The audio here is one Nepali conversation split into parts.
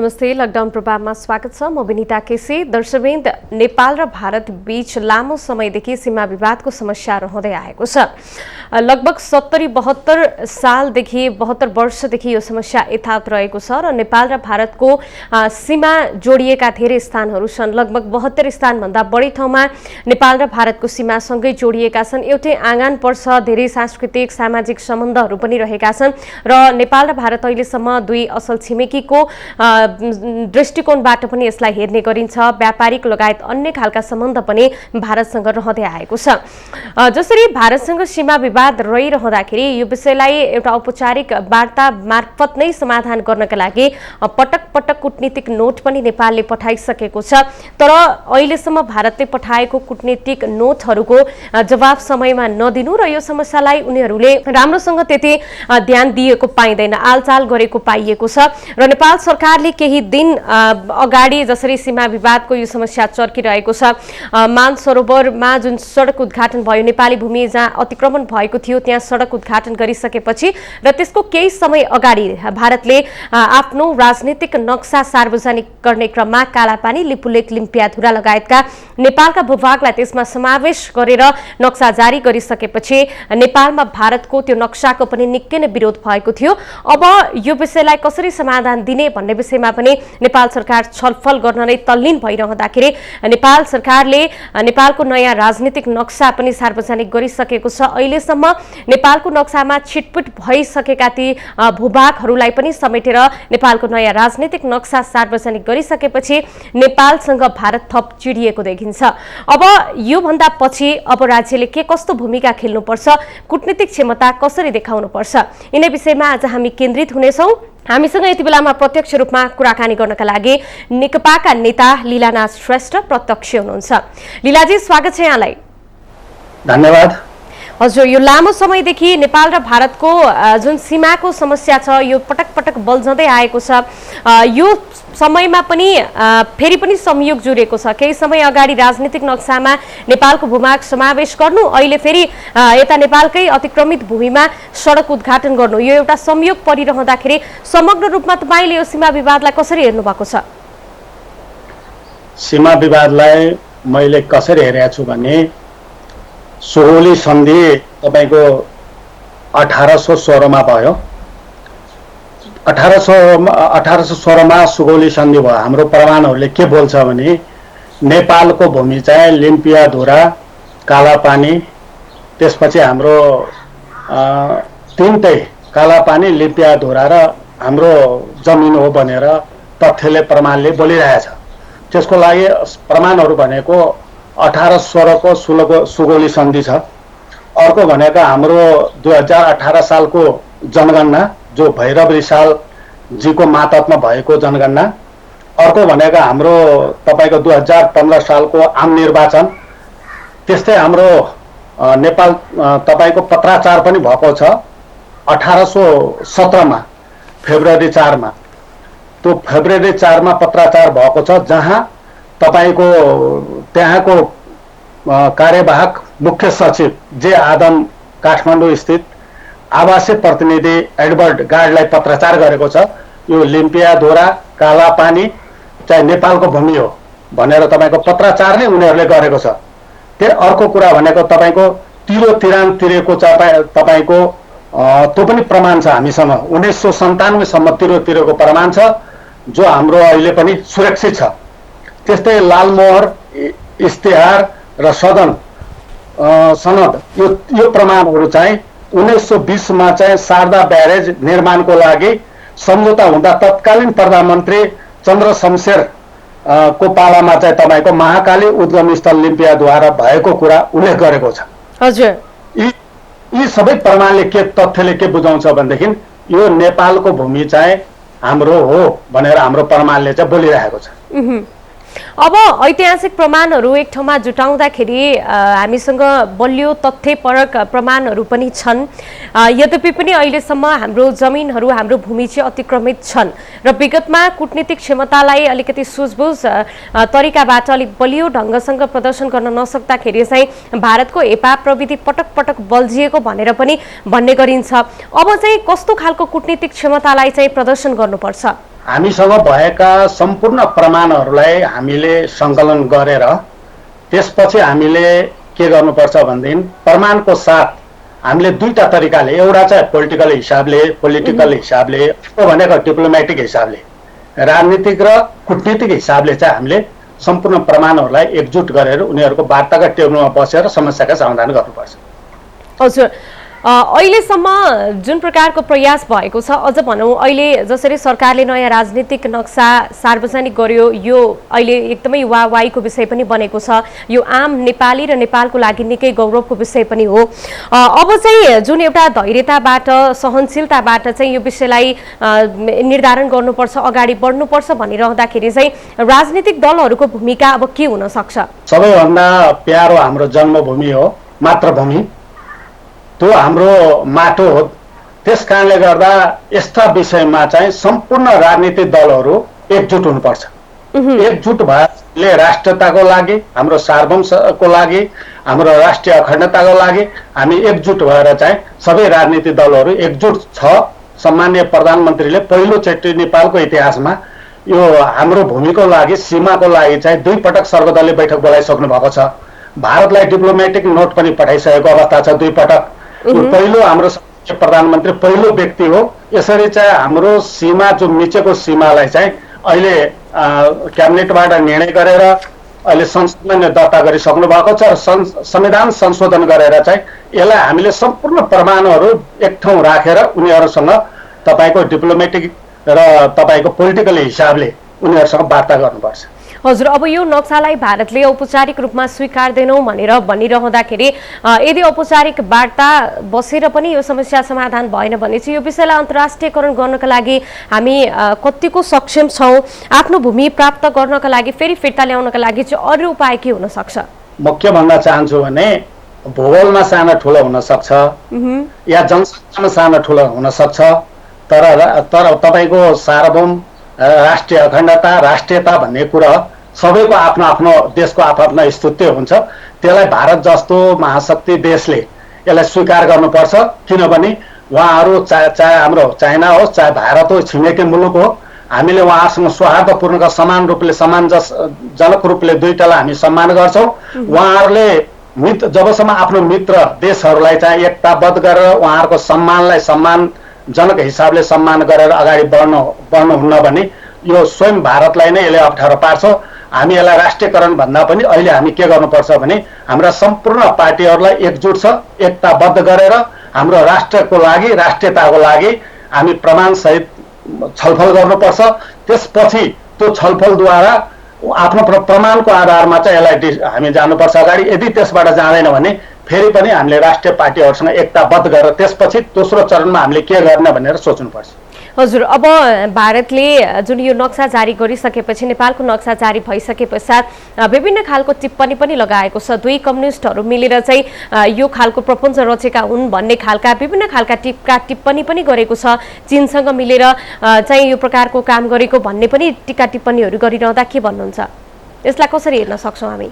नमस्ते, लकडाउन प्रभावमा स्वागत छ। म विनिता केसी। दर्शकवृन्द, नेपाल र भारत बीच लामो समयदेखि सीमा विवादको समस्या रहँदै आएको छ। लगभग 70-72 सालदेखि 72 वर्षदेखि यो समस्या यथावत रहेको छ र नेपाल र भारतको सीमा जोडिएका धेरै स्थानहरू छन्। लगभग 72 स्थानभन्दा बढी ठाउँमा नेपाल र भारतको सीमासँगै जोडिएका छन्। एउटै आँगन पर्छ, धेरै सांस्कृतिक सामाजिक सम्बन्धहरू पनि रहेका छन् र नेपाल र भारत अहिलेसम्म दुई असल छिमेकीको दृष्टिकोणबाट पनि यसलाई हेर्ने गरिन्छ। व्यापारिक लगायत अन्य खालका सम्बन्ध पनि भारतसँग रहँदै आएको छ। जसरी भारतसँग सीमा विवाद रहिरहँदाखेरि यो विषयलाई एउटा औपचारिक वार्ता मार्फत नै समाधान गर्नका लागि पटक पटक कूटनीतिक नोट पनि नेपालले पठाइसकेको छ। तर अहिलेसम्म भारतले पठाएको कूटनीतिक नोटहरूको जवाब समयमा नदिनु र यो समस्यालाई उनीहरूले राम्रोसँग त्यति ध्यान दिएको पाइँदैन, आलचाल गरेको पाइएको छ र नेपाल सरकारले केही दिन अगाडि जसरी सीमा विवादको यो समस्या चर्किरहेको छ, मानसरोवरमा जुन सडक उद्घाटन भयो, नेपाली भूमि जहाँ अतिक्रमण भएको थियो त्यहाँ सडक उद्घाटन गरिसकेपछि र त्यसको केही समय अगाडि भारतले आफ्नो राजनीतिक नक्सा सार्वजनिक गर्ने क्रममा कालापानी, लिपुलेक, लिम्पियाधुरा लगायतका नेपालका भूभागलाई त्यसमा समावेश गरेर नक्सा जारी गरिसकेपछि नेपालमा भारतको त्यो नक्साको पनि निकै नै विरोध भएको थियो। अब यो विषयलाई कसरी समाधान दिने भन्ने विषयमा पनि नेपाल सरकार छलफल गर्न नै तल्लीन भइरहँदाखेरि नेपाल सरकारले नेपालको नयाँ राजनीतिक नक्सा पनि सार्वजनिक गरिसकेको छ। अहिलेसम्म नेपालको नक्सामा छिटपुट भइसकेका ती भूभागहरूलाई पनि समेटेर नेपालको नयाँ राजनीतिक नक्सा सार्वजनिक गरिसकेपछि नेपालसँग भारत थप चिडिएको देखिन्छ। अब योभन्दा पछि अब राज्यले के कस्तो भूमिका खेल्नुपर्छ, कूटनीतिक क्षमता कसरी देखाउनुपर्छ, यिनै विषयमा आज हामी केन्द्रित हुनेछौँ। हामीसँग यति बेलामा प्रत्यक्ष रूपमा कुराकानी गर्नका लागि नेकपाका नेता लीलानाथ श्रेष्ठ प्रत्यक्ष हुनुहुन्छ। लीलाजी, स्वागत छ यहाँलाई। धन्यवाद। हजुर, यो लामो समयदेखि नेपाल र भारतको जुन सीमाको समस्या छ यो पटक पटक बल्झँदै आएको छ। यो समयमा पनि फेरि पनि संयोग जुरेको छ। केही समय अगाडि राजनीतिक नक्सामा नेपालको भूभाग समावेश गर्नु, अहिले फेरि यता नेपालकै अतिक्रमित भूमिमा सडक उद्घाटन गर्नु, यो एउटा संयोग परिरहँदाखेरि समग्र रूपमा तपाईँले यो सीमा विवादलाई कसरी हेर्नु भएको छ? सीमा विवादलाई मैले कसरी हेरेको छु भने सुगौली सन्धि तपाईको 1816 मा भयो। 1816 मा सुगौली सन्धि भयो। हाम्रो प्रमाणहरूले के बोल्छ भने नेपालको भूमि चाहिँ लिम्पियाधुरा, कालापानी, त्यसपछि हाम्रो तीनटै कालापानी, लिम्पियाधुरा र हाम्रो जमिन हो भनेर तथ्यले प्रमाणले बोलिरहेछ। त्यसको लागि प्रमाणहरू भनेको 1816 को सुगौली सन्धि छ। अर्को भनेको हाम्रो 2018 सालको जनगणना जो भैरव रिसाल जीको मातहतमा भएको जनगणना। अर्को भनेको हाम्रो तपाईको 2015 सालको आम निर्वाचन। त्यस्तै हाम्रो नेपाल तपाईको पत्राचार पनि भएको छ 1817 मा फेब्रुअरी 4 मा। त्यो फेब्रुअरी 4 मा पत्राचार भएको छ जहाँ तपाईको त्यहाँको कार्यवाहक मुख्य सचिव जे आदम काठमाडौँ स्थित आवासीय प्रतिनिधि एडवर्ड गार्डलाई पत्राचार गरेको छ। यो लिम्पियाधुरा, कालापानी चाहिँ नेपालको भूमि हो भनेर तपाईको पत्राचार नै उनीहरूले गरेको छ। त्यो अर्को कुरा भनेको तपाईको तिरोतिरान तिरेको तपाईको त्यो पनि प्रमाण छ हामीसँग। 1997 सम्म तिरेको प्रमाण छ जो हाम्रो अहिले पनि सुरक्षित छ। त्यस्तै लालमोहर, इस्तिहार र सनद यो प्रमाणहरू चाहिँ 1920 मा चाहिँ शारदा ब्यारेज निर्माणको लागि सम्झौता हुँदा तत्कालीन प्रधानमन्त्री चन्द्र शमशेर को पालामा चाहिँ तपाईको महाकाली उद्गम स्थल लिम्पियाद्वारा भएको कुरा उल्लेख गरेको छ। हजुर, यी सबै प्रमाणले के तथ्यले के बुझाउँछ भनेदेखि यो नेपालको भूमि चाहिँ हाम्रो हो भनेर हाम्रो प्रमाणले चाहिँ बोलिरहेको छ। अब ऐतिहासिक प्रमाणहरू एक ठाउँमा जुटाउँदाखेरि हामीसँग बलियो तथ्यपरक प्रमाणहरू पनि छन्। यद्यपि पनि अहिलेसम्म हाम्रो जमिनहरू, हाम्रो भूमि चाहिँ अतिक्रमित छन् र विगतमा कूटनीतिक क्षमतालाई अलिकति सुझबुझ तरिकाबाट अलिक बलियो ढङ्गसँग प्रदर्शन गर्न नसक्दाखेरि चाहिँ भारतको हेपा प्रविधि पटक पटक बल्झिएको भनेर पनि भन्ने गरिन्छ। अब चाहिँ कस्तो खालको कूटनीतिक क्षमतालाई चाहिँ प्रदर्शन गर्नुपर्छ? हामीसँग भएका सम्पूर्ण प्रमाणहरूलाई हामीले सङ्कलन गरेर त्यसपछि हामीले के गर्नुपर्छ भनेदेखि प्रमाणको साथ हामीले दुईटा तरिकाले, एउटा चाहिँ पोलिटिकल हिसाबले, अर्को भनेको डिप्लोमेटिक हिसाबले, राजनीतिक र कूटनीतिक हिसाबले चाहिँ हामीले सम्पूर्ण प्रमाणहरूलाई एकजुट गरेर उनीहरूको वार्ताका टेबलमा बसेर समस्याका समाधान गर्नुपर्छ। हजुर, अहिलेसम्म जुन प्रकारको प्रयास भएको छ, अझ भनौँ अहिले जसरी सरकारले नयाँ राजनीतिक नक्सा सार्वजनिक गर्यो, यो अहिले एकदमै वाहवाहीको विषय पनि बनेको छ, यो आम नेपाली र नेपालको लागि निकै गौरवको विषय पनि हो। अब चाहिँ जुन एउटा धैर्यताबाट, सहनशीलताबाट चाहिँ यो विषयलाई निर्धारण गर्नुपर्छ, अगाडि बढ्नुपर्छ भनिरहँदाखेरि चाहिँ राजनीतिक दलहरूको भूमिका अब के हुन सक्छ? सबैभन्दा प्यारो हाम्रो जन्मभूमि हो, मातृभूमि, त्यो हाम्रो माटो हो। त्यस कारणले गर्दा यस्ता विषयमा चाहिँ सम्पूर्ण राजनीतिक दलहरू एकजुट हुनुपर्छ। एकजुट भएले राष्ट्रियताको लागि, हाम्रो सार्वभौमको लागि, हाम्रो राष्ट्रिय अखण्डताको लागि हामी एकजुट भएर चाहिँ सबै राजनीतिक दलहरू एकजुट छ। सम्माननीय प्रधानमन्त्रीले पहिलोचोटि नेपालको इतिहासमा यो हाम्रो भूमिको लागि, सीमाको लागि चाहिँ 2 पटक सर्वदलीय बैठक बोलाइसक्नु भएको छ। भारतलाई डिप्लोमेटिक नोट पनि पठाइसकेको अवस्था छ 2 पटक। पहिलो हाम्रो प्रधानमन्त्री पहिलो व्यक्ति हो। यसरी चाहिँ हाम्रो सीमा, जो मिचेको सीमालाई चाहिँ अहिले क्याबिनेटबाट निर्णय गरेर अहिले संसदमा दर्ता गरिसक्नु भएको छ। संविधान संशोधन गरेर चाहिँ यसलाई हामीले सम्पूर्ण प्रमाणहरू एक ठाउँ राखेर उनीहरूसँग तपाईँको डिप्लोमेटिक र तपाईँको पोलिटिकल हिसाबले उनीहरूसँग वार्ता गर्नुपर्छ। हजुर, अब यो नक्सालाई भारतले औपचारिक रूपमा स्वीकार्दैनौँ भनेर भनिरहँदाखेरि यदि औपचारिक वार्ता बसेर पनि यो समस्या समाधान भएन भने चाहिँ यो विषयलाई अन्तर्राष्ट्रियकरण गर्नका लागि हामी कतिको सक्षम छौँ? आफ्नो भूमि प्राप्त गर्नका लागि, फेरि फिर्ता ल्याउनका लागि चाहिँ अरू उपाय के हुन सक्छ? म के भन्न चाहन्छु भने भूगोलमा सानो ठुलो हुन सक्छ या जनसङ्ख्यामा सानो ठुलो हुन सक्छ, तर तपाईँको सार्वभौम, राष्ट्रिय अखण्डता, राष्ट्रियता भन्ने कुरा सबैको आफ्नो आफ्नो देशको आफ्नो अस्तित्व हुन्छ। त्यसलाई भारत जस्तो महाशक्ति देशले यसलाई स्वीकार गर्नुपर्छ। किनभने उहाँहरू चाहे हाम्रो चाइना होस्, चाहे भारत होस्, छिमेकी मुलुक हो, हामीले उहाँसँग सौहार्दपूर्ण समान रूपले, सम्मानजनक रूपले दुईटालाई हामी सम्मान गर्छौँ। उहाँहरूले जबसम्म आफ्नो मित्र देशहरूलाई चाहिँ एकताबद्ध गरेर उहाँहरूको सम्मानलाई सम्मानजनक हिसाबले सम्मान गरेर अगाडि बढ्नुहुन्न भने यो स्वयं भारतलाई नै यसले अप्ठ्यारो पार्छ। हामी यसलाई राष्ट्रियकरण भन्दा पनि अहिले हामी के गर्नुपर्छ भने हाम्रा सम्पूर्ण पार्टीहरूलाई एकजुट छ, एकताबद्ध गरेर हाम्रो राष्ट्रको लागि, राष्ट्रियताको लागि हामी प्रमाणसहित छलफल गर्नुपर्छ। त्यसपछि त्यो छलफलद्वारा आफ्नो प्रमाणको आधारमा चाहिँ यसलाई हामी जानुपर्छ अगाडि। यदि त्यसबाट जाँदैन भने फेरि पनि हामीले राष्ट्रिय पार्टीहरूसँग एकताबद्ध गरेर त्यसपछि दोस्रो चरणमा हामीले के गर्ने भनेर सोच्नुपर्छ। हजुर, अब भारतले जुन यो नक्सा जारी गरिसकेपछि, नेपालको नक्सा जारी भइसके पश्चात विभिन्न खालको टिप्पणी पनि लगाएको छ। 2 कम्युनिस्टहरू मिलेर चाहिँ यो खालको प्रपञ्च रचेका हुन् भन्ने खालका विभिन्न खालका टिप्पणी पनि गरेको छ। चीनसँग मिलेर चाहिँ यो प्रकारको काम गरेको भन्ने पनि टिका टिप्पणीहरू गरिरहँदा के भन्नुहुन्छ? यसलाई कसरी हेर्न सक्छौँ हामी?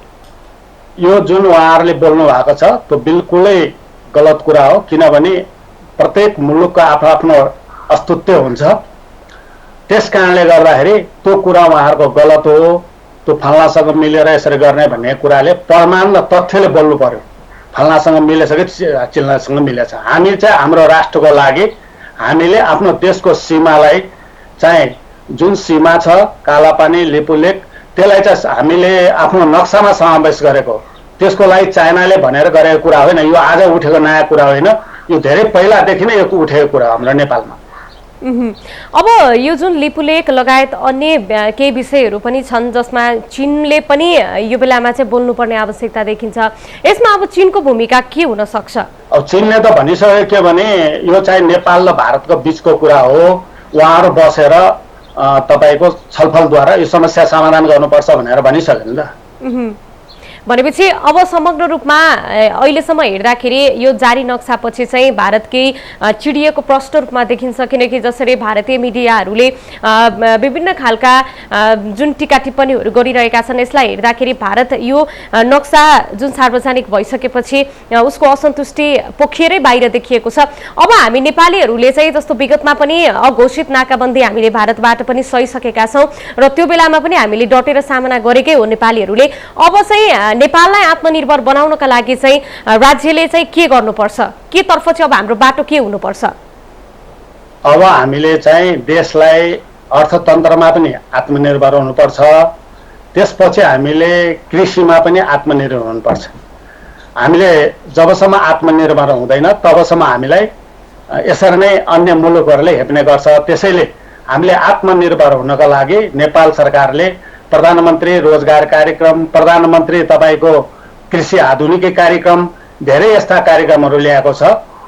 यो जुन उहाँहरूले बोल्नु भएको छ त्यो बिल्कुलै गलत कुरा हो। किनभने प्रत्येक मुलुकको आफ्नो आफ्नो अस्तित्व हुन्छ। त्यस कारणले गर्दाखेरि त्यो कुरा उहाँहरूको गलत हो। त्यो फल्नासँग मिलेर यसरी गर्ने भन्ने कुराले प्रमाण र तथ्यले बोल्नु पर्यो। फल्नासँग मिलेछ कि चिल्नासँग मिलेछ। हामी चाहिँ हाम्रो राष्ट्रको लागि हामीले आफ्नो देशको सीमालाई चाहिँ जुन सीमा छ कालापानी, लिपुलेक, त्यसलाई चाहिँ हामीले आफ्नो नक्सामा समावेश गरेको। त्यसको लागि चाइनाले भनेर गरेको कुरा होइन। यो आज उठेको नयाँ कुरा होइन, यो धेरै पहिलादेखि नै यो उठेको कुरा हाम्रो नेपालमा। अब यो जुन लिपुलेक लगायत अन्य केही विषयहरू पनि छन् जसमा चीनले पनि यो बेलामा चाहिँ बोल्नुपर्ने आवश्यकता देखिन्छ। यसमा अब चीनको भूमिका के हुन सक्छ? अब चीनले त भनिसक्यो के भने यो चाहिँ नेपाल र भारतको बीचको कुरा हो, उहाँहरू बसेर तपाईँको छलफलद्वारा यो समस्या समाधान गर्नुपर्छ भनेर भनिसक्यो नि त। भनेपछि अब समग्र रूपमा अहिलेसम्म हेर्दाखेरि यो जारी नक्सापछि चाहिँ भारतकै चिडिएको प्रष्ट रूपमा देखिन्छ, किनकि जसरी भारतीय मिडियाहरूले विभिन्न खालका जुन टीका टिप्पणीहरू गरिरहेका छन्, यसलाई हेर्दाखेरि भारत यो नक्सा जुन सार्वजनिक भइसकेपछि उसको असन्तुष्टि पोखिएरै बाहिर देखिएको छ। अब हामी नेपालीहरूले चाहिँ जस्तो विगतमा पनि अघोषित नाकाबन्दी हामीले भारतबाट पनि सहिसकेका छौँ र त्यो बेलामा पनि हामीले डटेर सामना गरेकै हो नेपालीहरूले। अब चाहिँ नेपाललाई आत्मनिर्भर बनाउनका लागि चाहिँ राज्यले चाहिँ के गर्नुपर्छ, के तर्फ चाहिँ अब हाम्रो बाटो के हुनुपर्छ? अब हामीले चाहिँ देशलाई अर्थतन्त्रमा पनि आत्मनिर्भर हुनुपर्छ, त्यसपछि हामीले कृषिमा पनि आत्मनिर्भर हुनुपर्छ। हामीले जबसम्म आत्मनिर्भर हुँदैन तबसम्म हामीलाई यसरी नै अन्य मुलुकहरूले हेप्ने गर्छ। त्यसैले हामीले आत्मनिर्भर हुनका लागि नेपाल सरकारले प्रधानमन्त्री रोजगार कार्यक्रम, प्रधानमन्त्री तपाईँको कृषि आधुनिकी कार्यक्रम, धेरै यस्ता कार्यक्रमहरू ल्याएको छ।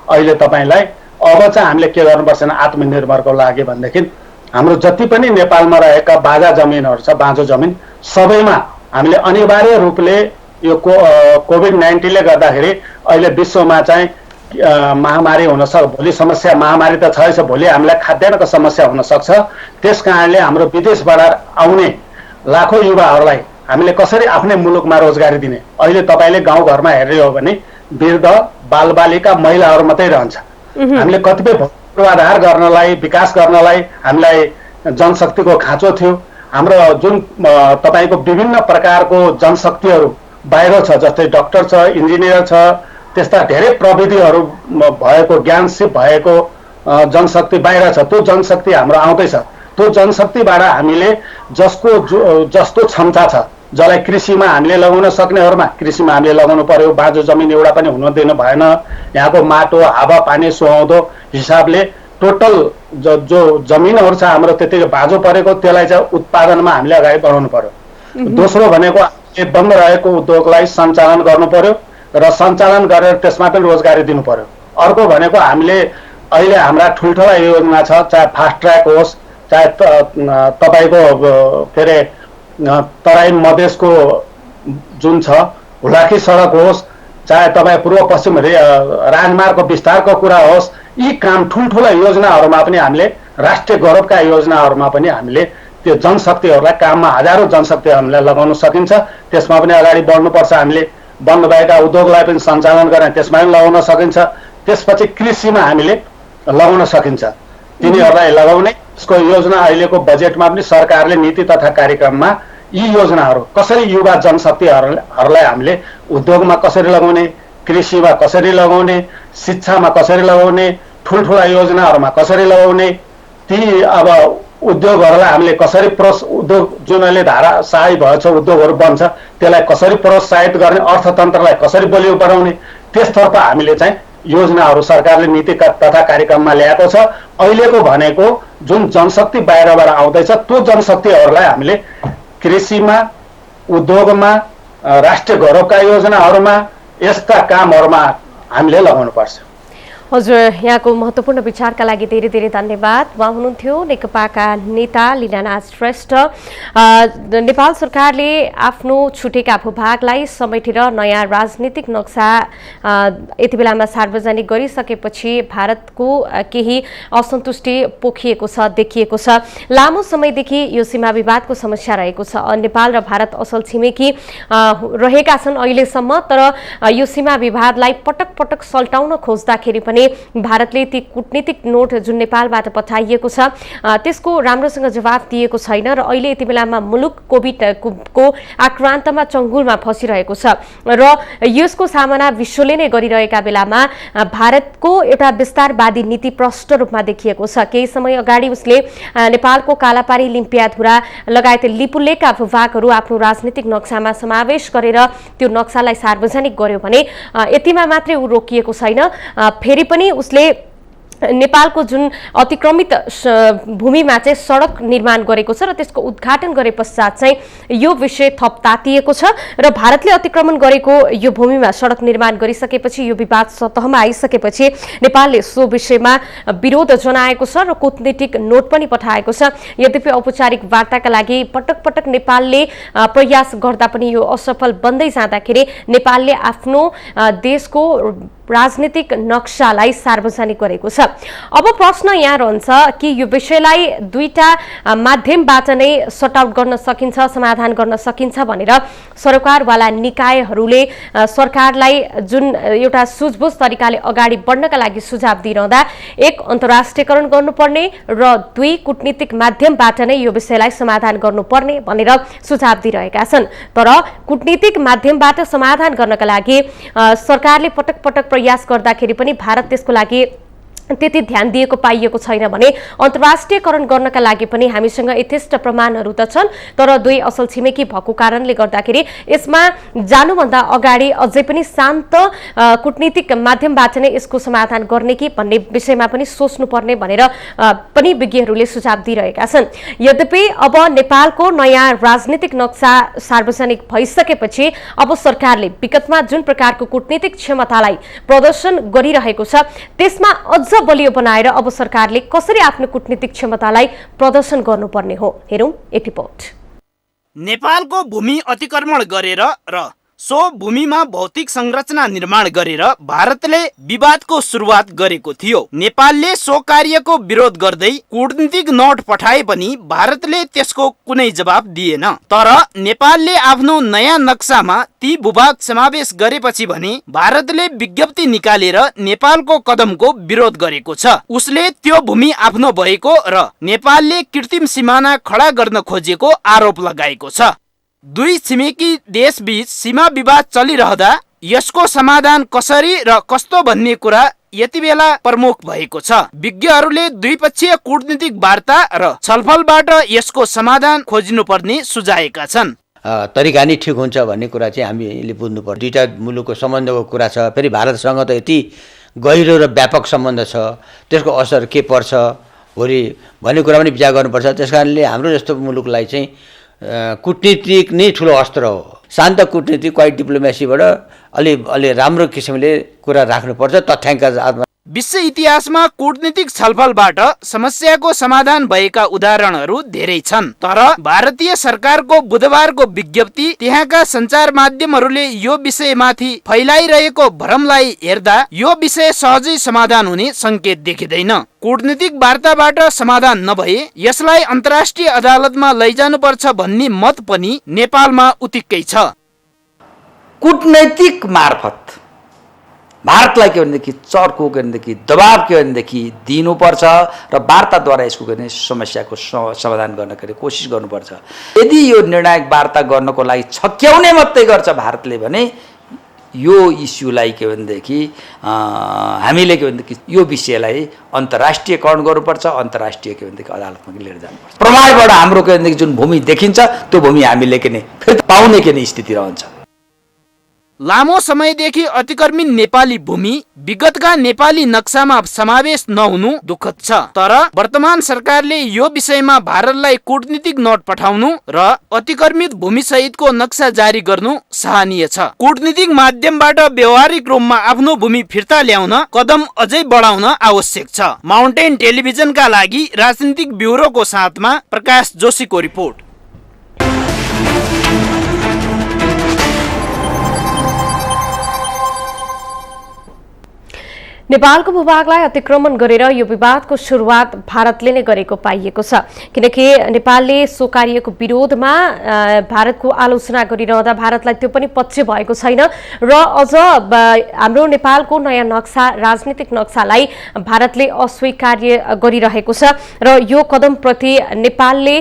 अहिले तपाईँलाई अब चाहिँ हामीले के गर्नुपर्छ आत्मनिर्भरको लागि भनेदेखि हाम्रो जति पनि नेपालमा रहेका बाजा जमिनहरू छ, बाँझो जमिन, सबैमा हामीले अनिवार्य रूपले यो कोभिड-19ले गर्दाखेरि अहिले विश्वमा चाहिँ महामारी हुन सक्छ। भोलि समस्या महामारी त छैछ, भोलि हामीलाई खाद्यान्नको समस्या हुन सक्छ। त्यस कारणले हाम्रो विदेशबाट आउने लाखौँ युवाहरूलाई हामीले कसरी आफ्नै मुलुकमा रोजगारी दिने। अहिले तपाईँले गाउँघरमा हेर्ने हो भने वृद्ध, बालबालिका, महिलाहरू मात्रै रहन्छ। हामीले कतिपय पूर्वाधार गर्नलाई, विकास गर्नलाई हामीलाई जनशक्तिको खाँचो थियो। हाम्रो जुन तपाईँको विभिन्न प्रकारको जनशक्तिहरू बाहिर छ, जस्तै डक्टर छ, इन्जिनियर छ, त्यस्ता धेरै प्रविधिहरू भएको, ज्ञान सिप भएको जनशक्ति बाहिर छ। त्यो जनशक्ति हाम्रो आउँदैछ। त्यो जनशक्तिबाट हामीले जस्तो क्षमता छ, जसलाई कृषिमा हामीले लगाउन सक्नेहरूमा कृषिमा हामीले लगाउनु पर्यो। बाँझो जमिन एउटा पनि हुन दिनु भएन। यहाँको माटो, हावापानी सुहाउँदो हिसाबले टोटल जो जमिनहरू छ हाम्रो त्यति बाँझो परेको, त्यसलाई चाहिँ उत्पादनमा हामीले अगाडि बढाउनु पर्यो। दोस्रो भनेको बन्द रहेको उद्योगलाई सञ्चालन गर्नु पर्यो र सञ्चालन गरेर त्यसमा पनि रोजगारी दिनु पर्यो। अर्को भनेको हामीले अहिले हाम्रा ठुल्ठुला योजना छ, चाहे फास्ट ट्र्याक होस्, चाहे तपाईँको के अरे तराई मधेसको जुन छ हुलाकी सडक होस्, चाहे तपाईँ पूर्व पश्चिम राजमार्गको विस्तारको कुरा होस्, यी काम ठुल्ठुला योजनाहरूमा पनि हामीले राष्ट्रिय गौरवका योजनाहरूमा पनि हामीले त्यो जनशक्तिहरूलाई काममा हजारौँ जनशक्ति हामीलाई लगाउन सकिन्छ। त्यसमा पनि अगाडि बढ्नुपर्छ। हामीले बन्द भएका उद्योगलाई पनि सञ्चालन गर्ने त्यसमा पनि लगाउन सकिन्छ। त्यसपछि कृषिमा हामीले लगाउन सकिन्छ। तिनीहरूलाई लगाउने यसको योजना अहिलेको बजेटमा पनि सरकारले नीति तथा कार्यक्रममा यी योजनाहरू कसरी युवा जनशक्तिहरूलाई हामीले उद्योगमा कसरी लगाउने, कृषिमा कसरी लगाउने, शिक्षामा कसरी लगाउने, ठुल्ठुला योजनाहरूमा कसरी लगाउने, ती अब उद्योगहरूलाई हामीले कसरी उद्योग जुन अहिले धाराशाही भएछ उद्योगहरू बन्छ त्यसलाई कसरी प्रोत्साहित गर्ने, अर्थतन्त्रलाई कसरी बलियो बनाउने, त्यसतर्फ हामीले चाहिँ योजनाहरू सरकारले नीति तथा कार्यक्रममा ल्याएको छ। अहिलेको भनेको जुन जनशक्ति बाहिरबाट आउँदैछ त्यो जनशक्तिहरूलाई हामीले कृषिमा, उद्योगमा, राष्ट्रिय गौरवका योजनाहरूमा, यस्ता कामहरूमा हामीले लगाउनुपर्छ। हजुर, यहाँको महत्त्वपूर्ण विचारका लागि धेरै धेरै धन्यवाद। उहाँ हुनुहुन्थ्यो नेकपाका नेता लीलानाथ श्रेष्ठ। नेपाल सरकारले आफ्नो छुटेका भूभागलाई समेटेर नयाँ राजनीतिक नक्सा यति बेलामा सार्वजनिक गरिसकेपछि भारतको केही असन्तुष्टि पोखिएको छ, देखिएको छ। लामो समयदेखि यो सीमा विवादको समस्या रहेको छ। नेपाल र भारत असल छिमेकी रहेका छन् अहिलेसम्म, तर यो सीमा विवादलाई पटक पटक सल्टाउन खोज्दाखेरि पनि भारतले ती कूटनीतिक नोट जुन नेपालबाट पठाइएको छ त्यसको राम्रोसँग जवाफ दिएको छैन र अहिले यति बेलामा मुलुक कोभिडको आक्रान्तमा चङ्गुलमा फसिरहेको छ र यसको सामना विश्वले नै गरिरहेका बेलामा भारतको एउटा विस्तारवादी नीति प्रष्ट रूपमा देखिएको छ। केही समय अगाडि उसले नेपालको कालापारी, लिम्पियाधुरा लगायत लिपुलेका भूभागहरू आफ्नो राजनीतिक नक्सामा समावेश गरेर त्यो नक्सालाई सार्वजनिक गर्यो भने यतिमा मात्रै ऊ रोकिएको छैन। फेरि पनि उसले नेपालको जुन अतिक्रमित भूमिमा चाहिँ सडक निर्माण गरेको छ र त्यसको उद्घाटन गरे पश्चात चाहिँ यो विषय थप तातिएको छ र भारतले अतिक्रमण गरेको यो भूमिमा सडक निर्माण गरिसकेपछि यो विवाद सतहमा आइसकेपछि नेपालले सो विषयमा विरोध जनाएको छ र कूटनीतिक नोट पनि पठाएको छ। यद्यपि औपचारिक वार्ताका लागि पटक पटक नेपालले प्रयास गर्दा पनि यो असफल बन्दै जाँदाखेरि नेपालले आफ्नो देशको राजनीतिक नक्सालाई सार्वजनिक गरेको छ। अब प्रश्न यहाँ रहन्छ कि यो विषयलाई दुईटा माध्यमबाट नै सर्ट आउट गर्न सकिन्छ, समाधान गर्न सकिन्छ भनेर सरकारवाला निकायहरूले सरकारलाई जुन एउटा सुझबुझ तरिकाले अगाडि बढ्नका लागि सुझाव दिइरहँदा एक अन्तर्राष्ट्रियकरण गर्नुपर्ने र दुई कूटनीतिक माध्यमबाट नै यो विषयलाई समाधान गर्नुपर्ने भनेर सुझाव दिइरहेका छन्। तर कूटनीतिक माध्यमबाट समाधान गर्नका लागि सरकारले पटक पटक प्रयास गर्दाखेरि पनि भारत त्यसको लागि त्यति ध्यान दिएको पाइएको छैन भने अन्तर्राष्ट्रियकरण गर्नका लागि पनि हामीसँग यथेष्ट प्रमाणहरू त छन्, तर दुई असल छिमेकी भएको कारणले गर्दाखेरि यसमा जानुभन्दा अगाडि अझै पनि शान्त कूटनीतिक माध्यमबाट नै यसको समाधान गर्ने कि भन्ने विषयमा पनि सोच्नुपर्ने भनेर पनि विज्ञहरूले सुझाव दिइरहेका छन्। यद्यपि अब नेपालको नयाँ राजनीतिक नक्सा सार्वजनिक भइसकेपछि अब सरकारले विगतमा जुन प्रकारको कूटनीतिक क्षमतालाई प्रदर्शन गरिरहेको छ त्यसमा अझ बलियो बनाएर अब सरकारले कसरी आफ्नो कूटनीतिक क्षमतालाई प्रदर्शन गर्नुपर्ने हो, हेरौं एक रिपोर्ट। नेपालको भूमि अतिक्रमण गरेर र सो भूमिमा भौतिक संरचना निर्माण गरेर भारतले विवादको सुरुवात गरेको थियो। नेपालले सो कार्यको विरोध गर्दै कूटनीतिक नोट पठाए पनि भारतले त्यसको कुनै जवाब दिएन। तर नेपालले आफ्नो नयाँ नक्सामा ती भूभाग समावेश गरेपछि भने भारतले विज्ञप्ति निकालेर नेपालको कदमको विरोध गरेको छ। उसले त्यो भूमि आफ्नो भएको र नेपालले कृत्रिम सिमाना खडा गर्न खोजेको आरोप लगाएको छ। दुई छिमेकी देशबीच सीमा विवाद चलिरहँदा यसको समाधान कसरी र कस्तो भन्ने कुरा यति बेला प्रमुख भएको छ। विज्ञहरूले द्विपक्षीय कूटनीतिक वार्ता र छलफलबाट यसको समाधान खोज्नुपर्ने सुझाएका छन्। तरिका नै ठिक हुन्छ भन्ने कुरा चाहिँ हामीले बुझ्नुपर्छ। दुईटा मुलुकको सम्बन्धको कुरा छ, फेरि भारतसँग त यति गहिरो र व्यापक सम्बन्ध छ, त्यसको असर के पर्छ भोलि भन्ने कुरा पनि विचार गर्नुपर्छ। त्यसकारणले हाम्रो जस्तो मुलुकलाई चाहिँ कूटनीतिक नै ठुलो अस्त्र हो। शान्त कूटनीति क्वाइट डिप्लोमेसीबाट अलि राम्रो किसिमले कुरा राख्नुपर्छ। तथ्याङ्क विश्व इतिहासमा कूटनीतिक छलफलबाट समस्याको समाधान भएका उदाहरणहरू धेरै छन्। तर भारतीय सरकारको बुधबारको विज्ञप्ति त्यहाँका सञ्चार माध्यमहरूले यो विषयमाथि फैलाइरहेको भ्रमलाई हेर्दा यो विषय सहजै समाधान हुने संकेत देखिँदैन। कूटनीतिक वार्ताबाट समाधान नभए यसलाई अन्तर्राष्ट्रिय अदालतमा लैजानुपर्छ भन्ने मत पनि नेपालमा उत्तिकै छ। कूटनैतिक मार्फत भारतलाई के भनेदेखि चर्को के भनेदेखि दबाब के भनेदेखि दिनुपर्छ र वार्ताद्वारा यसको गर्ने समस्याको समाधान गर्नका लागि कोसिस गर्नुपर्छ। यदि यो निर्णायक वार्ता गर्नको लागि छक्याउने मात्रै गर्छ भारतले भने यो इस्युलाई के भनेदेखि हामीले के भनेदेखि यो विषयलाई अन्तर्राष्ट्रियकरण गर्नुपर्छ। अन्तर्राष्ट्रिय के भनेदेखि अदालतमा लिएर जानुपर्छ। प्रमाणबाट हाम्रो के भनेदेखि जुन भूमि देखिन्छ त्यो भूमि हामीले के नै फेरि पाउने के नै स्थिति रहन्छ। लामो समयदेखि अतिक्रमित नेपाली भूमि विगतका नेपाली नक्सामा समावेश नहुनु दुःखद छ। तर वर्तमान सरकारले यो विषयमा भारतलाई कूटनीतिक नोट पठाउनु र अतिक्रमित भूमि सहितको नक्सा जारी गर्नु सराहनीय छ। कूटनीतिक माध्यमबाट व्यवहारिक रूपमा आफ्नो भूमि फिर्ता ल्याउन कदम अझै बढाउन आवश्यक छ। माउन्टेन टेलिभिजनका लागि राजनीतिक ब्युरोको साथमा प्रकाश जोशीको रिपोर्ट। नेपालको भूभागलाई अतिक्रमण गरेर यो विवादको सुरुवात भारतले नै गरेको पाइएको छ। किनकि नेपालले सो कार्यको विरोधमा भारतको आलोचना गरिरहँदा भारतलाई त्यो पनि पक्ष भएको छैन र अझ हाम्रो नेपालको नयाँ नक्सा राजनीतिक नक्सालाई भारतले अस्वीकार्य गरिरहेको छ र यो कदमप्रति नेपालले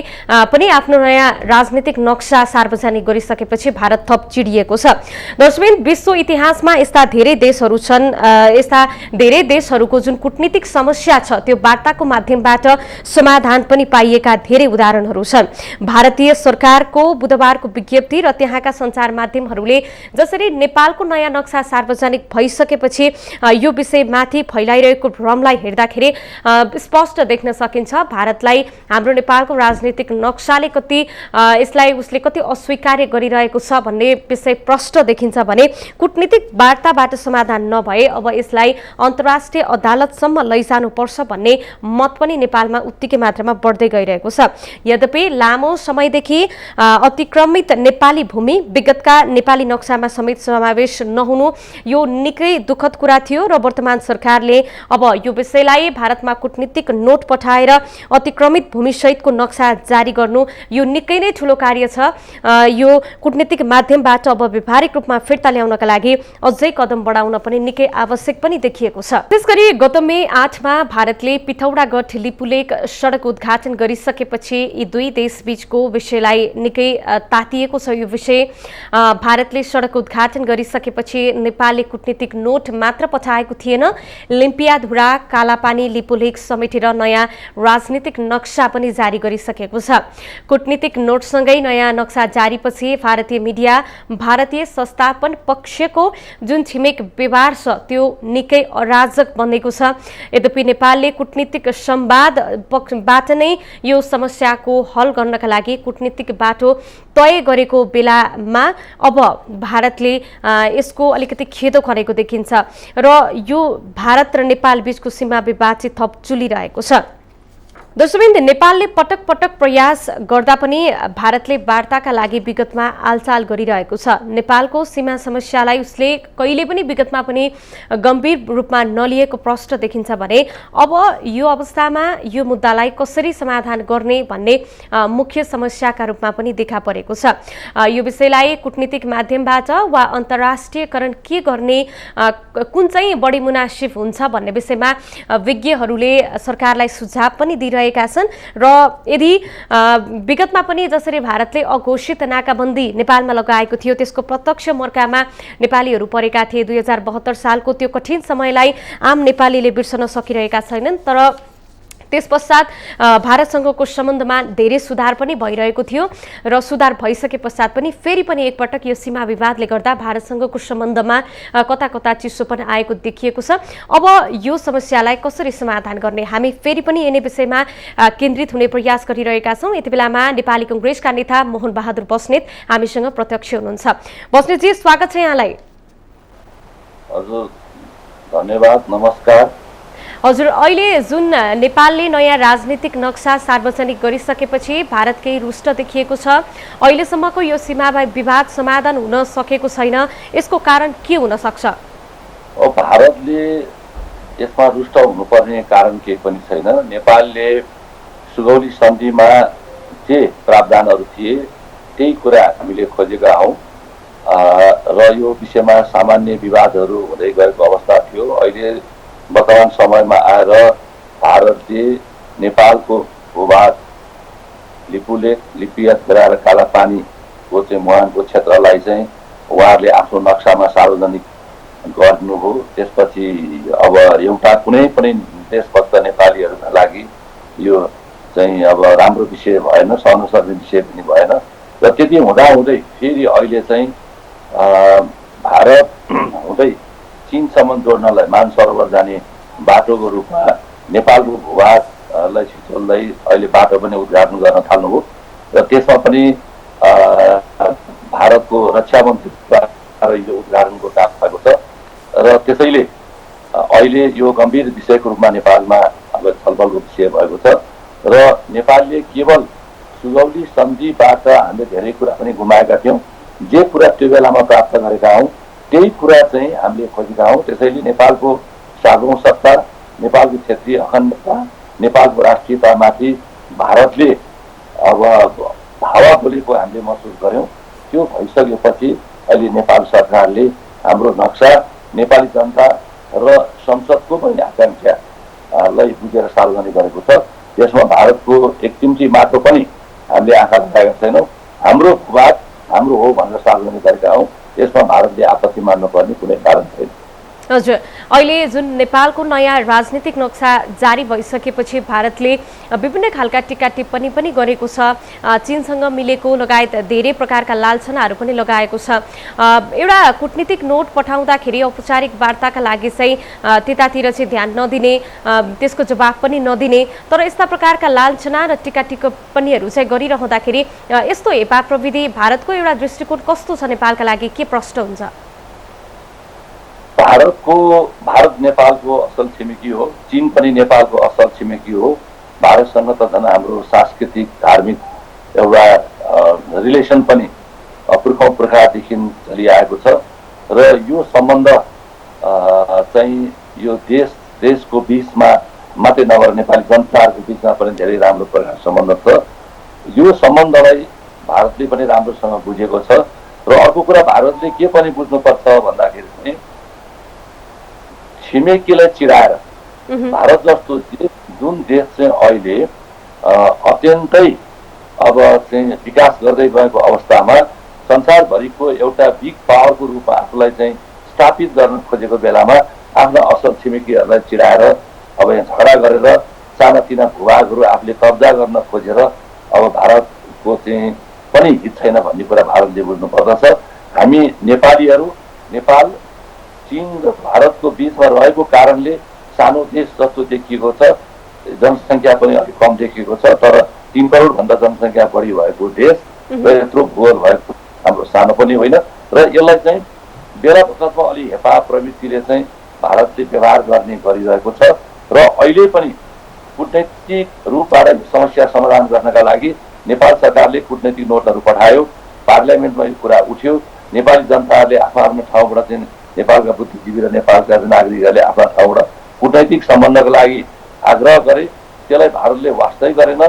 पनि आफ्नो नयाँ राजनीतिक नक्सा सार्वजनिक गरिसकेपछि भारत थप चिडिएको छ। दर्शकबिन, विश्व इतिहासमा यस्ता धेरै देशहरू छन्, यस्ता धेरै देशहरूको जुन कूटनीतिक समस्या छ त्यो वार्ताको माध्यमबाट समाधान पनि पाइएका धेरै उदाहरणहरू छन्। भारतीय सरकारको बुधबारको विज्ञप्ति र त्यहाँका सञ्चार माध्यमहरूले जसरी नेपालको नयाँ नक्सा सार्वजनिक भइसकेपछि यो विषयमाथि फैलाइरहेको भ्रमलाई हेर्दाखेरि स्पष्ट देख्न सकिन्छ भारतलाई हाम्रो नेपालको राजनीतिक नक्साले कति यसलाई उसले कति अस्वीकार्य गरिरहेको छ भन्ने विषय प्रष्ट देखिन्छ भने कूटनीतिक वार्ताबाट समाधान नभए अब यसलाई अन्तर्राष्ट्रिय अदालतसम्म लैजानुपर्छ भन्ने मत पनि नेपालमा उत्तिकै मात्रामा बढ्दै गइरहेको छ। यद्यपि लामो समयदेखि अतिक्रमित नेपाली भूमि विगतका नेपाली नक्सामा समेत समावेश नहुनु यो निकै दुःखद कुरा थियो र वर्तमान सरकारले अब यो विषयलाई भारतमा कूटनीतिक नोट पठाएर अतिक्रमित भूमिसहितको नक्सा जारी गर्नु यो निकै नै ठूलो कार्य छ। यो कूटनीतिक माध्यमबाट अब व्यावहारिक रूपमा फिर्ता ल्याउनका लागि अझै कदम बढाउन पनि निकै आवश्यक पनि देखिएको छ। त्यसगरी गत मे 8 मा भारतले पिथौरागढ लिपुलेक सडक उद्घाटन गरिसकेपछि यी दुई देशबीचको विषयलाई निकै तातिएको छ। यो विषय भारतले सडक उद्घाटन गरिसकेपछि नेपालले कूटनीतिक नोट मात्र पठाएको थिएन, लिम्पियाधुरा कालापानी लिपुलेक समेटेर नयाँ राजनीतिक नक्सा पनि जारी गरिसकेको छ। कूटनीतिक नोटसँगै नयाँ नक्सा जारीपछि भारतीय मिडिया भारतीय संस्थापन पक्षको जुन छिमेक व्यवहार छ त्यो निकै अराजक बनेको छ। यद्यपि नेपालले कूटनीतिक संवादबाट नै यो समस्याको हल गर्नका लागि कूटनीतिक बाटो तय गरेको बेलामा अब भारतले यसको अलिकति खेदो गरेको देखिन्छ र यो भारत र नेपाल बीचको सीमा विवाद चाहिँ थप चुलिरहेको छ। दर्शकवृन्द, नेपालले पटक पटक प्रयास गर्दा पनि भारतले वार्ताका लागि विगतमा आलचाल गरिरहेको छ। नेपालको सीमा समस्यालाई उसले कहिले पनि विगतमा पनि गम्भीर रूपमा नलिएको प्रश्न देखिन्छ भने अब यो अवस्थामा यो मुद्दालाई कसरी समाधान गर्ने भन्ने मुख्य समस्याका रूपमा पनि देखा परेको छ। यो विषयलाई कूटनीतिक माध्यमबाट वा अन्तर्राष्ट्रियकरण के गर्ने कुन चाहिँ बढी मुनासिब हुन्छ भन्ने विषयमा विज्ञहरूले सरकारलाई सुझाव पनि दिइरहेका छन् र यदि विगतमा पनि जसरी भारतले अघोषित नाकाबन्दी नेपालमा लगाएको थियो त्यसको प्रत्यक्ष मर्कामा नेपालीहरू परेका थिए, 2072 सालको त्यो कठिन समयलाई आम नेपालीले बिर्सन सकिरहेका छैनन्। तर त्यस पश्चात भारतसँगको सम्बन्धमा धेरै सुधार पनि भइरहेको थियो र सुधार भइसके पश्चात पनि फेरि पनि एकपटक यो सीमा विवादले गर्दा भारतसँगको सम्बन्धमा कता कता चिसो पनि आएको देखिएको छ। अब यो समस्यालाई कसरी समाधान गर्ने हामी फेरि पनि यिनै विषयमा केन्द्रित हुने प्रयास गरिरहेका छौँ। यति बेलामा नेपाली कांग्रेसका नेता मोहन बहादुर बस्नेत हामीसँग प्रत्यक्ष हुनुहुन्छ। बस्नेतजी, स्वागत छ यहाँलाई। हजुर, धन्यवाद, नमस्कार। हजुर, अहिले जुन नेपालले नयाँ राजनीतिक नक्सा सार्वजनिक गरिसकेपछि भारत केही रुष्ट देखिएको छ, अहिलेसम्मको यो सीमा विवाद समाधान हुन सकेको छैन, यसको कारण के हुन सक्छ? भारतले यसमा रुष्ट हुनुपर्ने कारण केही पनि छैन। नेपालले सुगौली सन्धिमा जे प्रावधानहरू थिए त्यही कुरा हामीले खोजेका हौँ र यो विषयमा सामान्य विवादहरू हुँदै गएको अवस्था थियो। अहिले वर्तमान समयमा आएर भारतले नेपालको भूभाग लिपुलेक, लिपियाधुरा र कालापानीको चाहिँ मुहानको क्षेत्रलाई चाहिँ उहाँहरूले आफ्नो नक्सामा सार्वजनिक गर्नुभयो। त्यसपछि अब एउटा कुनै पनि देशभक्त नेपालीहरूका लागि यो चाहिँ अब राम्रो विषय भएन, सहन सक्ने विषय पनि भएन र त्यति हुँदाहुँदै फेरि अहिले चाहिँ भारत हुँदै चीनसम्म जोड्नलाई मानसरोवर जाने बाटोको रूपमा नेपालको भूभागलाई छिचोल्दै अहिले बाटो पनि उद्घाटन गर्न थाल्नुभयो र त्यसमा पनि भारतको रक्षा मन्त्रीद्वारा यो उद्घाटनको काम भएको छ र त्यसैले अहिले यो गम्भीर विषयको रूपमा नेपालमा अब छलफलको विषय भएको छ र नेपालले केवल सुगौली सन्धिबाट हामीले धेरै कुरा पनि गुमाएका थियौँ। जे कुरा त्यो बेलामा प्राप्त गरेका हौँ त्यही कुरा चाहिँ हामीले खोजेका हौँ। त्यसैले नेपालको सार्वभौमसत्ता, नेपालको क्षेत्रीय अखण्डता, नेपालको राष्ट्रियतामाथि भारतले अब हावा बोलेको हामीले महसुस गऱ्यौँ। त्यो भइसकेपछि अहिले नेपाल सरकारले हाम्रो नक्सा नेपाली जनता र संसदको पनि आकांक्षालाई बुझेर सार्वजनिक गरेको छ। यसमा भारतको एक चिम्टी मात्र पनि हामीले आँखा लगाएका छैनौँ। हाम्रो भूभाग हाम्रो हो भनेर सार्वजनिक गरेका हौँ। यसमा भारतले आपत्ति मान्नुपर्ने कुनै कारण छैन। हजुर, अहिले जुन नेपालको नयाँ राजनीतिक नक्सा जारी भइसकेपछि भारतले विभिन्न खालका टीका टिप्पणी पनि गरेको छ, चीनसँग मिलेको लगायत धेरै प्रकारका लालछनाहरू पनि लगाएको छ। एउटा कूटनीतिक नोट पठाउँदाखेरि औपचारिक वार्ताका लागि चाहिँ त्यतातिर चाहिँ ध्यान नदिने, त्यसको जवाफ पनि नदिने, तर यस्ता प्रकारका लालछना र टीका टिप्पणीहरू चाहिँ गरिरहँदाखेरि यस्तो हेपा प्रविधि भारतको एउटा दृष्टिकोण कस्तो छ नेपालका लागि, के प्रश्न हुन्छ? भारत नेपालको असल छिमेकी हो, चीन पनि नेपालको असल छिमेकी हो। भारतसँग त झन् हाम्रो सांस्कृतिक धार्मिक एउटा रिलेसन पनि पुर्खादेखि चलिआएको छ र यो सम्बन्ध चाहिँ यो देशको बीचमा मात्रै नभएर नेपाली जनताहरूको बीचमा पनि धेरै राम्रो प्रकार सम्बन्ध छ। यो सम्बन्धलाई भारतले पनि राम्रोसँग बुझेको छ र अर्को कुरा भारतले के पनि बुझ्नुपर्छ भन्दाखेरि चाहिँ छिमेकीलाई चिराएर भारत जस्तो जुन देश चाहिँ अहिले अत्यन्तै अब चाहिँ विकास गर्दै गएको अवस्थामा संसारभरिको एउटा बिग पावरको रूपमा आफूलाई चाहिँ स्थापित गर्न खोजेको बेलामा आफ्ना असल छिमेकीहरूलाई चिराएर अब यहाँ झगडा गरेर सानातिना भूभागहरू आफूले कब्जा गर्न खोजेर अब भारतको चाहिँ पनि हित छैन भन्ने कुरा भारतले बुझ्नु पर्दछ। हामी नेपालीहरू नेपाल चीन र भारतको बीचमा रहेको कारणले सानो देश जस्तो देखिएको छ, जनसङ्ख्या पनि अलिक कम देखिएको छ, तर 3 करोड भन्दा जनसङ्ख्या बढी भएको देश र यत्रो भूगोल भएको हाम्रो सानो पनि होइन र यसलाई चाहिँ बेला बखतमा अलि हेपा प्रवृत्तिले चाहिँ भारतले व्यवहार गर्ने गरिरहेको छ र अहिले पनि कूटनैतिक रूपबाट समस्या समाधान गर्नका लागि नेपाल सरकारले कूटनैतिक नोटहरू पठायो, पार्लियामेन्टमा यो कुरा उठ्यो, नेपाली जनताहरूले आफ्नो ठाउँबाट चाहिँ नेपालका बुद्धिजीवी र नेपालका नागरिकहरूले आफ्ना ठाउँबाट कूटनैतिक सम्बन्धको लागि आग्रह गरे, त्यसलाई भारतले वास्तै गरेन।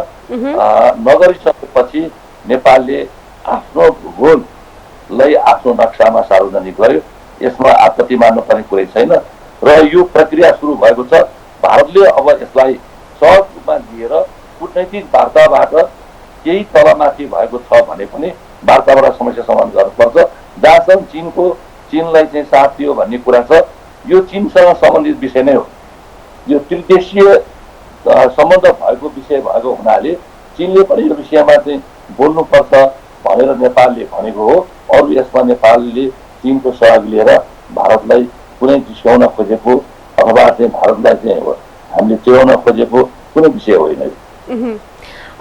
नगरिसकेपछि नेपालले आफ्नो भूगोललाई आफ्नो नक्सामा सार्वजनिक गर्यो, यसमा आपत्ति मान्नुपर्ने कुरै छैन र यो प्रक्रिया सुरु भएको छ। भारतले अब यसलाई सहज रूपमा लिएर कूटनैतिक वार्ताबाट केही तलमाथि भएको छ भने पनि वार्ताबाट समस्या समाधान गर्नुपर्छ। जहाँसम्म चीनलाई चाहिँ साथ दियो भन्ने कुरा छ, यो चीनसँग सम्बन्धित विषय नै हो, यो त्रिदेशीय सम्बन्ध भएको विषय भएको हुनाले चीनले पनि यो विषयमा चाहिँ बोल्नुपर्छ भनेर नेपालले भनेको हो। अरू यसमा नेपालले चीनको सहयोग लिएर भारतलाई कुनै जिस्काउन खोजेको अथवा चाहिँ भारतलाई चाहिँ हामीले च्याउन खोजेको कुनै विषय होइन।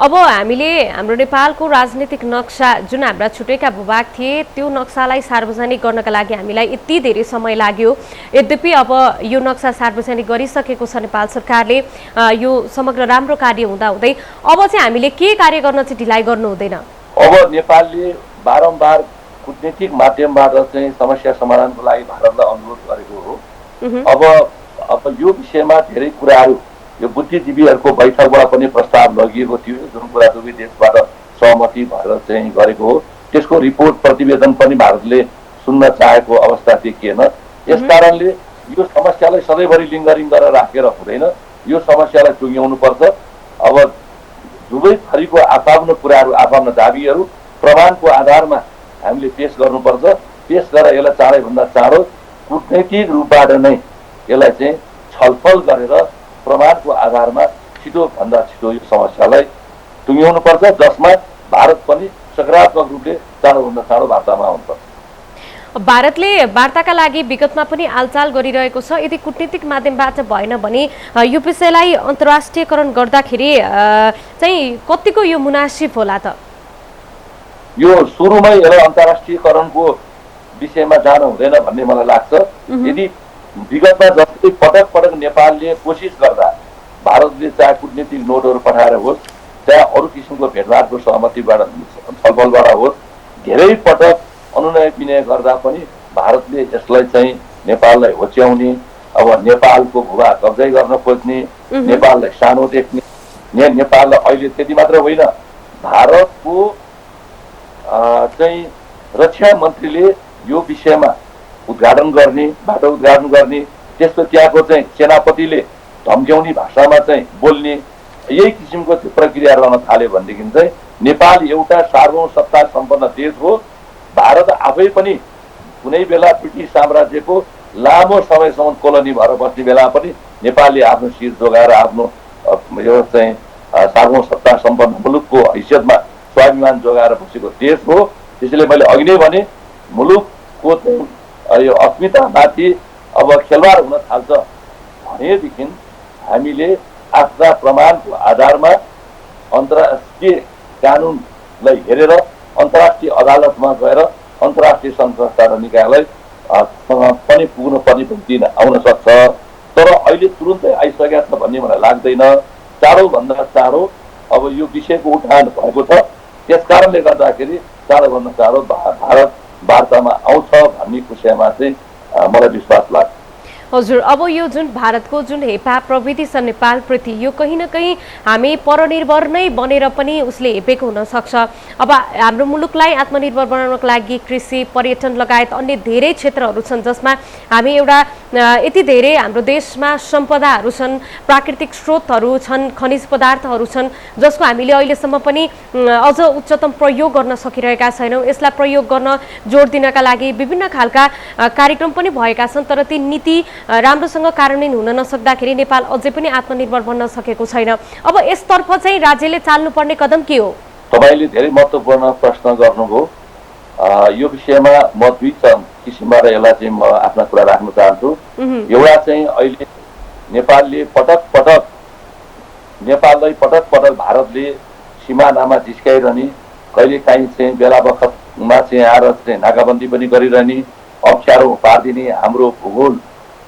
अब हामीले हाम्रो नेपालको राजनीतिक नक्सा जुन हाम्रा छुटेका भूभाग थिए त्यो नक्सालाई सार्वजनिक गर्नका लागि हामीलाई यति धेरै समय लाग्यो। यद्यपि अब यो नक्सा सार्वजनिक गरिसकेको छ नेपाल सरकारले, यो समग्र राम्रो कार्य हुँदाहुँदै अब चाहिँ हामीले के कार्य गर्न चाहिँ ढिलाइ गर्नु हुँदैन? अब नेपालले बारम्बार कूटनीतिक माध्यमबाट चाहिँ समस्या समाधानको लागि भारतलाई अनुरोध गरेको हो। अब यो विषयमा धेरै कुराहरू यो बुद्धिजीवीहरूको बैठकबाट पनि प्रस्ताव लगिएको थियो, जुन कुरा दुवै देशबाट सहमति भएर चाहिँ गरेको हो। त्यसको रिपोर्ट प्रतिवेदन पनि भारतले सुन्न चाहेको अवस्था देखिएन। यस कारणले यो समस्यालाई सधैँभरि लिङ्गरिङ गरेर राखेर हुँदैन, यो समस्यालाई टुङ्ग्याउनुपर्छ। अब दुवै थरीको आफ्नो कुराहरू आफ्नो दाबीहरू प्रमाणको आधारमा हामीले पेश गर्नुपर्छ। पेश गरेर यसलाई चाँडैभन्दा चाँडो कूटनैतिक रूपबाट नै यसलाई चाहिँ छलफल गरेर प्रमाणको आधारमा छिटोभन्दा छिटो यो समस्यालाई टुङ्ग्याउनुपर्छ, जसमा भारत पनि सकारात्मक रूपले चाँडोभन्दा चाँडो वार्तामा आउनुपर्छ। भारतले वार्ताका लागि विगतमा पनि आलचाल गरिरहेको छ। यदि कूटनीतिक माध्यमबाट भएन भने यो विषयलाई अन्तर्राष्ट्रियकरण गर्दाखेरि चाहिँ कतिको यो मुनासिब होला त? यो सुरुमै यसलाई अन्तर्राष्ट्रियकरणको विषयमा जानु हुँदैन भन्ने मलाई लाग्छ। यदि विगतमा जस्तै पटक पटक नेपालले कोसिस गर्दा भारतले चाहे कूटनीतिक नोटहरू पठाएर होस्, चाहे अरू किसिमको भेटभाटको सहमतिबाट छलफलबाट होस्, धेरै पटक अनुनय विनय गर्दा पनि भारतले यसलाई चाहिँ नेपाललाई होच्याउने, अब नेपालको भूभाग कब्जै गर्न खोज्ने, नेपाललाई सानो देख्ने, नेपाललाई अहिले त्यति मात्र होइन, भारतको चाहिँ रक्षा मन्त्रीले यो विषयमा उद्घाटन गर्ने, बाटो उद्घाटन गर्ने, त्यसको त्यहाँको चाहिँ सेनापतिले धम्क्याउने भाषामा चाहिँ बोल्ने, यही किसिमको प्रक्रिया रहन थाल्यो भनेदेखि चाहिँ नेपाल एउटा सार्वभौम सत्ता सम्पन्न देश हो। भारत आफै पनि कुनै बेला ब्रिटिस साम्राज्यको लामो समयसम्म कोलोनी भएर बस्ने बेलामा पनि नेपालले आफ्नो शिर जोगाएर आफ्नो यो चाहिँ सार्वभौमसत्ता सम्पन्न मुलुकको हैसियतमा स्वाभिमान जोगाएर बसेको देश हो। त्यसैले मैले अघि नै भने मुलुकको यो अस्मितामाथि अब खेलवाड हुन थाल्छ भनेदेखि हामीले आफ्ना प्रमाणको आधारमा अन्तर्राष्ट्रिय कानुनलाई हेरेर अन्तर्राष्ट्रिय अदालतमा गएर अन्तर्राष्ट्रिय सङ्घ संस्था र निकायलाई पनि पुग्नुपर्ने दिन आउन सक्छ। तर अहिले तुरुन्तै आइसकेका छ भन्ने मलाई लाग्दैन। चाँडोभन्दा चाँडो अब यो विषयको उठान भएको छ, त्यस कारणले गर्दाखेरि चाँडोभन्दा चाँडो भारत वार्तामा आउँछ भन्ने विषयमा चाहिँ मलाई विश्वास लाग्छ। हजुर, अब यो जुन भारतको जुन हेपा प्रवृत्ति छ नेपालप्रति, यो कहीँ न कहीँ हामी परनिर्भर नै बनेर पनि उसले हेपेको हुनसक्छ। अब हाम्रो मुलुकलाई आत्मनिर्भर बनाउनको लागि कृषि, पर्यटन लगायत अन्य धेरै क्षेत्रहरू छन् जसमा हामी एउटा यति धेरै हाम्रो देशमा सम्पदाहरू छन्, प्राकृतिक स्रोतहरू छन्, खनिज पदार्थहरू छन् जसको हामीले अहिलेसम्म पनि अझ उच्चतम प्रयोग गर्न सकिरहेका छैनौँ। यसलाई प्रयोग गर्न जोड दिनका लागि विभिन्न खालका कार्यक्रम पनि भएका छन्, तर ती नीति राम्रोसँग कार्यान्वयन हुन नसक्दाखेरि नेपाल अझै पनि आत्मनिर्भर बन्न सकेको छैन। अब यसतर्फ चाहिँ राज्यले चाल्नुपर्ने कदम के हो? तपाईले धेरै महत्त्वपूर्ण प्रश्न गर्नुभयो। यो विषयमा म दुई किसिमबाट यसलाई चाहिँ म आफ्ना कुरा राख्न चाहन्छु। एउटा चाहिँ अहिले नेपाललाई पटक पटक भारतले सिमानामा जिस्काइरहने, कहिलेकाहीँ चाहिँ बेला बखतमा चाहिँ आएर चाहिँ नाकाबन्दी पनि गरिरहने, अप्ठ्यारो पारिदिने, हाम्रो भूगोल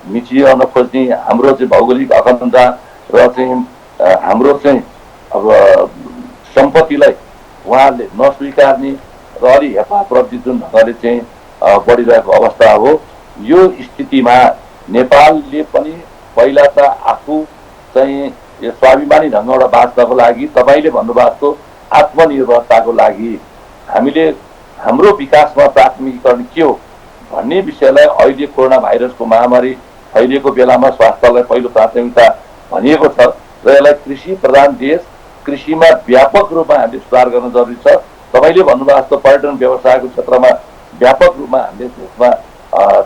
मिचिरहन खोज्ने, हाम्रो चाहिँ भौगोलिक अखण्डता र चाहिँ हाम्रो चाहिँ अब सम्पत्तिलाई उहाँहरूले नस्वीकार्ने र अलि हेपा प्रवृत्ति जुन ढङ्गले चाहिँ बढिरहेको अवस्था हो। यो स्थितिमा नेपालले पनि पहिला त आफू चाहिँ यो स्वाभिमानी ढङ्गबाट बाँच्नको लागि, तपाईँले भन्नुभएको जस्तो आत्मनिर्भरताको लागि हामीले हाम्रो विकासमा प्राथमिकीकरण के हो भन्ने विषयलाई अहिले कोरोना भाइरसको महामारी फैलिएको बेलामा स्वास्थ्यलाई पहिलो प्राथमिकता भनिएको छ र यसलाई कृषि प्रधान देश, कृषिमा व्यापक रूपमा हामीले सुधार गर्न जरुरी छ। तपाईँले भन्नुभएको जस्तो पर्यटन व्यवसायको क्षेत्रमा व्यापक रूपमा हामीले त्यसमा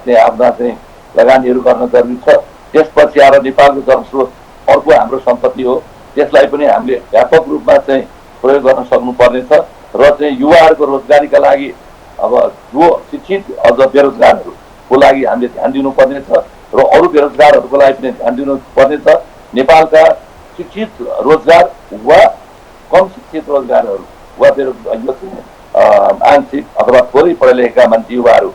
चाहिँ आफ्ना चाहिँ लगानीहरू गर्न जरुरी छ। त्यसपछि आएर नेपालको जलस्रोत अर्को हाम्रो सम्पत्ति हो, त्यसलाई पनि हामीले व्यापक रूपमा चाहिँ प्रयोग गर्न सक्नुपर्ने छ र चाहिँ युवाहरूको रोजगारीका लागि अब जो शिक्षित अझ बेरोजगारहरूको लागि हामीले ध्यान दिनुपर्ने छ र अरू बेरोजगारहरूको लागि पनि ध्यान दिनुपर्ने छ। नेपालका शिक्षित रोजगार वा कम शिक्षित रोजगारहरू वा आंशिक अथवा थोरै पढे लेखेका मान्छे युवाहरू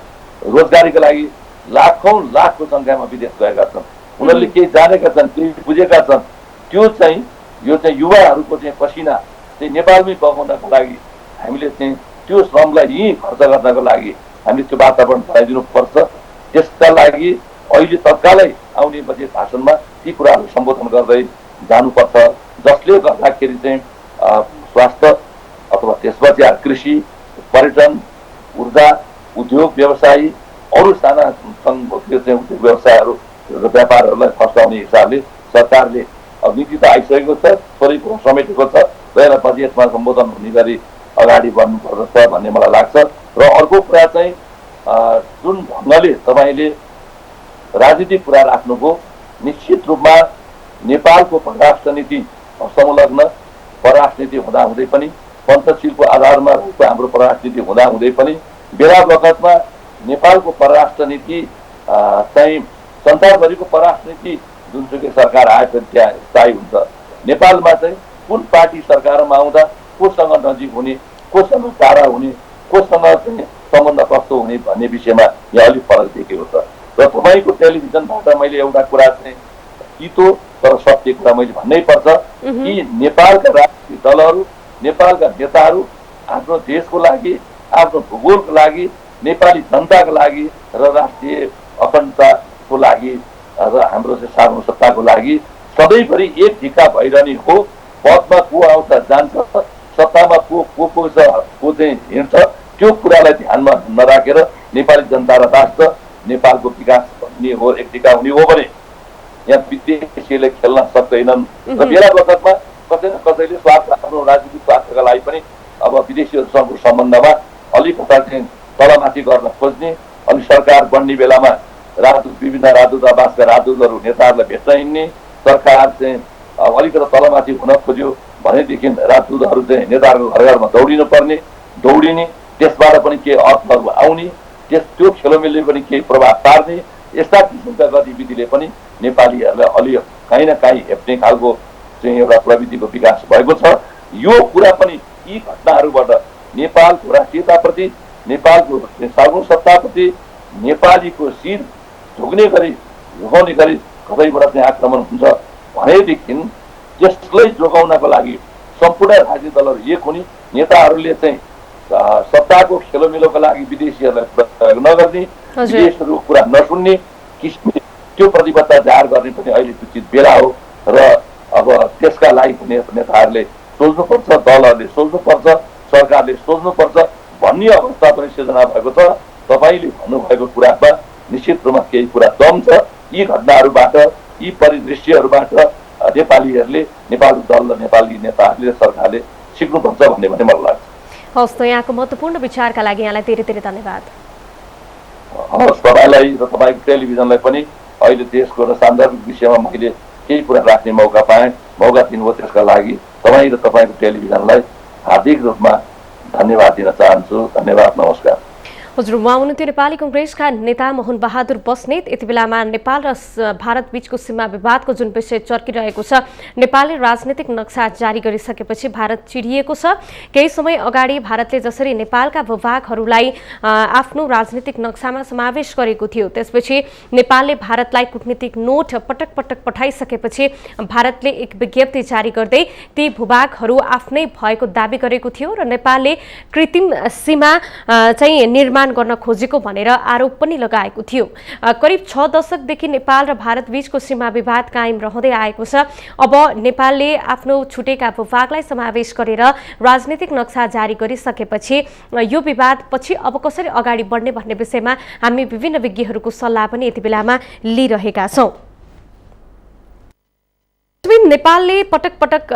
रोजगारीका लागि लाखौं संख्यामा विदेश गएका छन्। उनीहरूले केही जानेका छन्, केही बुझेका छन्। त्यो चाहिँ यो चाहिँ युवाहरूको चाहिँ पसिना चाहिँ नेपालमै बगाउनको लागि हामीले चाहिँ त्यो श्रमलाई यहीँ खर्च गर्नको लागि हामीले त्यो वातावरण बनाइदिनुपर्छ। त्यसका लागि अहिले तत्कालै आउने बजेट भाषणमा ती कुराहरू सम्बोधन गर्दै जानुपर्छ, जसले गर्दाखेरि चाहिँ स्वास्थ्य अथवा त्यसपछि कृषि, पर्यटन, ऊर्जा, उद्योग व्यवसायी, अरू साना उद्योग व्यवसायहरू र व्यापारहरूलाई फस्टाउने हिसाबले सरकारले नीति त आइसकेको छ, थोरै कुरो समेटेको छ र यसलाई बजेटमा सम्बोधन हुने गरी अगाडि बढ्नुपर्छ भन्ने मलाई लाग्छ। र अर्को कुरा चाहिँ जुन ढङ्गले तपाईँले राजनीतिक कुरा राख्नुभयो, निश्चित रूपमा नेपालको परराष्ट्र नीति संलग्न परराष्ट्र नीति हुँदाहुँदै पनि, पञ्चशीलको आधारमा रहेको हाम्रो परराष्ट्र नीति हुँदाहुँदै पनि बेला बखतमा नेपालको परराष्ट्र नीति चाहिँ संसारभरिको परराष्ट्र नीति जुनसुकै सरकार आएपछि त्यहाँ स्थायी हुन्छ। नेपालमा चाहिँ कुन पार्टी सरकारमा आउँदा कोसँग नजिक हुने, कोसँग टाढा हुने, कोसँग चाहिँ सम्बन्ध कस्तो हुने भन्ने विषयमा यहाँ अलिक फरक देखेको छ। र तपाईँको टेलिभिजनबाट मैले एउटा कुरा चाहिँ तितो तर सत्य कुरा मैले भन्नै पर्छ कि नेपालका राजनीतिक दलहरू, नेपालका नेताहरू आफ्नो देशको लागि, आफ्नो भूगोलको लागि, नेपाली जनताको लागि र राष्ट्रिय अखण्डताको लागि र हाम्रो चाहिँ सार्वभौमसत्ताको लागि सधैँभरि एक ढिक्का भइरहने हो। पदमा को आउँछ जान्छ, सत्तामा को चाहिँ हिँड्छ, त्यो कुरालाई ध्यानमा नराखेर नेपाली जनता र राष्ट्र नेपालको विकास हुने हो, एक ढिक्का हुने हो भने यहाँ विदेशीले खेल्न सक्दैनन्। र बेला बखतमा कसै न कसैले स्वार्थ, आफ्नो राजनीतिक स्वार्थका लागि पनि अब विदेशीहरूसँगको सम्बन्धमा अलिकता चाहिँ तलमाथि गर्न खोज्ने, अनि सरकार बन्ने बेलामा विभिन्न राजदूतावासका राजदूतहरू नेताहरूलाई भेट्न हिँड्ने, सरकार चाहिँ अलिकति तलमाथि हुन खोज्यो भनेदेखि राजदूतहरू चाहिँ नेताहरूको घर घरमा दौडिने, त्यसबाट पनि केही अर्थहरू आउने, त्यो खेलोमेलले पनि केही प्रभाव पार्ने, यस्ता किसिमका गतिविधिले पनि नेपालीहरूलाई अलि काहीँ न काहीँ हेप्ने खालको चाहिँ एउटा प्रविधिको विकास भएको छ। यो कुरा पनि यी घटनाहरूबाट नेपालको राष्ट्रियताप्रति, नेपालको सार्वभौमसत्ताप्रति, नेपालीको शिर झुक्ने गरी कतैबाट चाहिँ आक्रमण हुन्छ भनेदेखि त्यसलाई जोगाउनको लागि सम्पूर्ण राजनीतिक दलहरू एक हुने, नेताहरूले चाहिँ सत्ताको खेलोमेलोको लागि विदेशीहरूलाई प्रयोग नगर्ने, विदेशहरूको कुरा नसुन्ने किसिमले त्यो प्रतिबद्धता जाहेर गर्ने पनि अहिले उचित बेला हो। र अब त्यसका लागि नेताहरूले सोच्नुपर्छ, दलहरूले सोच्नुपर्छ, सरकारले सोच्नुपर्छ भन्ने अवस्था पनि सिर्जना भएको छ। तपाईँले भन्नुभएको कुरामा निश्चित रूपमा केही कुरा दम छ। यी घटनाहरूबाट, यी परिदृश्यहरूबाट नेपालीहरूले, नेपाली दल र नेपाली नेताहरूले र सरकारले सिक्नुपर्छ भन्ने पनि मलाई लाग्छ। हवस् त, यहाँको महत्त्वपूर्ण विचारका लागि यहाँलाई धेरै धेरै धन्यवाद। हवस्, तपाईँलाई र तपाईँको टेलिभिजनलाई पनि अहिले देशको र सान्दर्भिक विषयमा मैले केही कुरा राख्ने मौका दिनुभयो, त्यसका लागि तपाईँ र तपाईँको टेलिभिजनलाई हार्दिक रूपमा धन्यवाद दिन चाहन्छु। धन्यवाद, नमस्कार। हजुर, उहाँ हुनुहुन्थ्यो नेपाली कङ्ग्रेसका नेता मोहन बहादुर बस्नेत। यति बेलामा नेपाल र भारत बीचको सीमा विवादको जुन विषय चर्किरहेको छ, नेपालले राजनीतिक नक्सा जारी गरिसकेपछि भारत चिडिएको छ। केही समय अगाडि भारतले जसरी नेपालका भूभागहरूलाई आफ्नो राजनीतिक नक्सामा समावेश गरेको थियो, त्यसपछि नेपालले भारतलाई कूटनीतिक नोट पटक पटक पठाइसकेपछि भारतले एक विज्ञप्ति जारी गर्दै ती भूभागहरू आफ्नै भएको दावी गरेको थियो र नेपालले कृत्रिम सीमा चाहिँ निर्माण गर्न खोजेको भनेर आरोप पनि लगाएको थियो। करिब 6 दशकदेखि नेपाल र भारत बीचको सीमा विवाद कायम रहँदै आएको छ। अब नेपालले आफ्नो छुटेका भूभागलाई समावेश गरेर राजनीतिक नक्सा जारी गरिसकेपछि यो विवाद पछि अब कसरी अगाडि बढ्ने भन्ने विषयमा हामी विभिन्न विज्ञहरूको सल्लाह पनि यति बेलामा लिइरहेका छौँ। नेपालले पटक पटक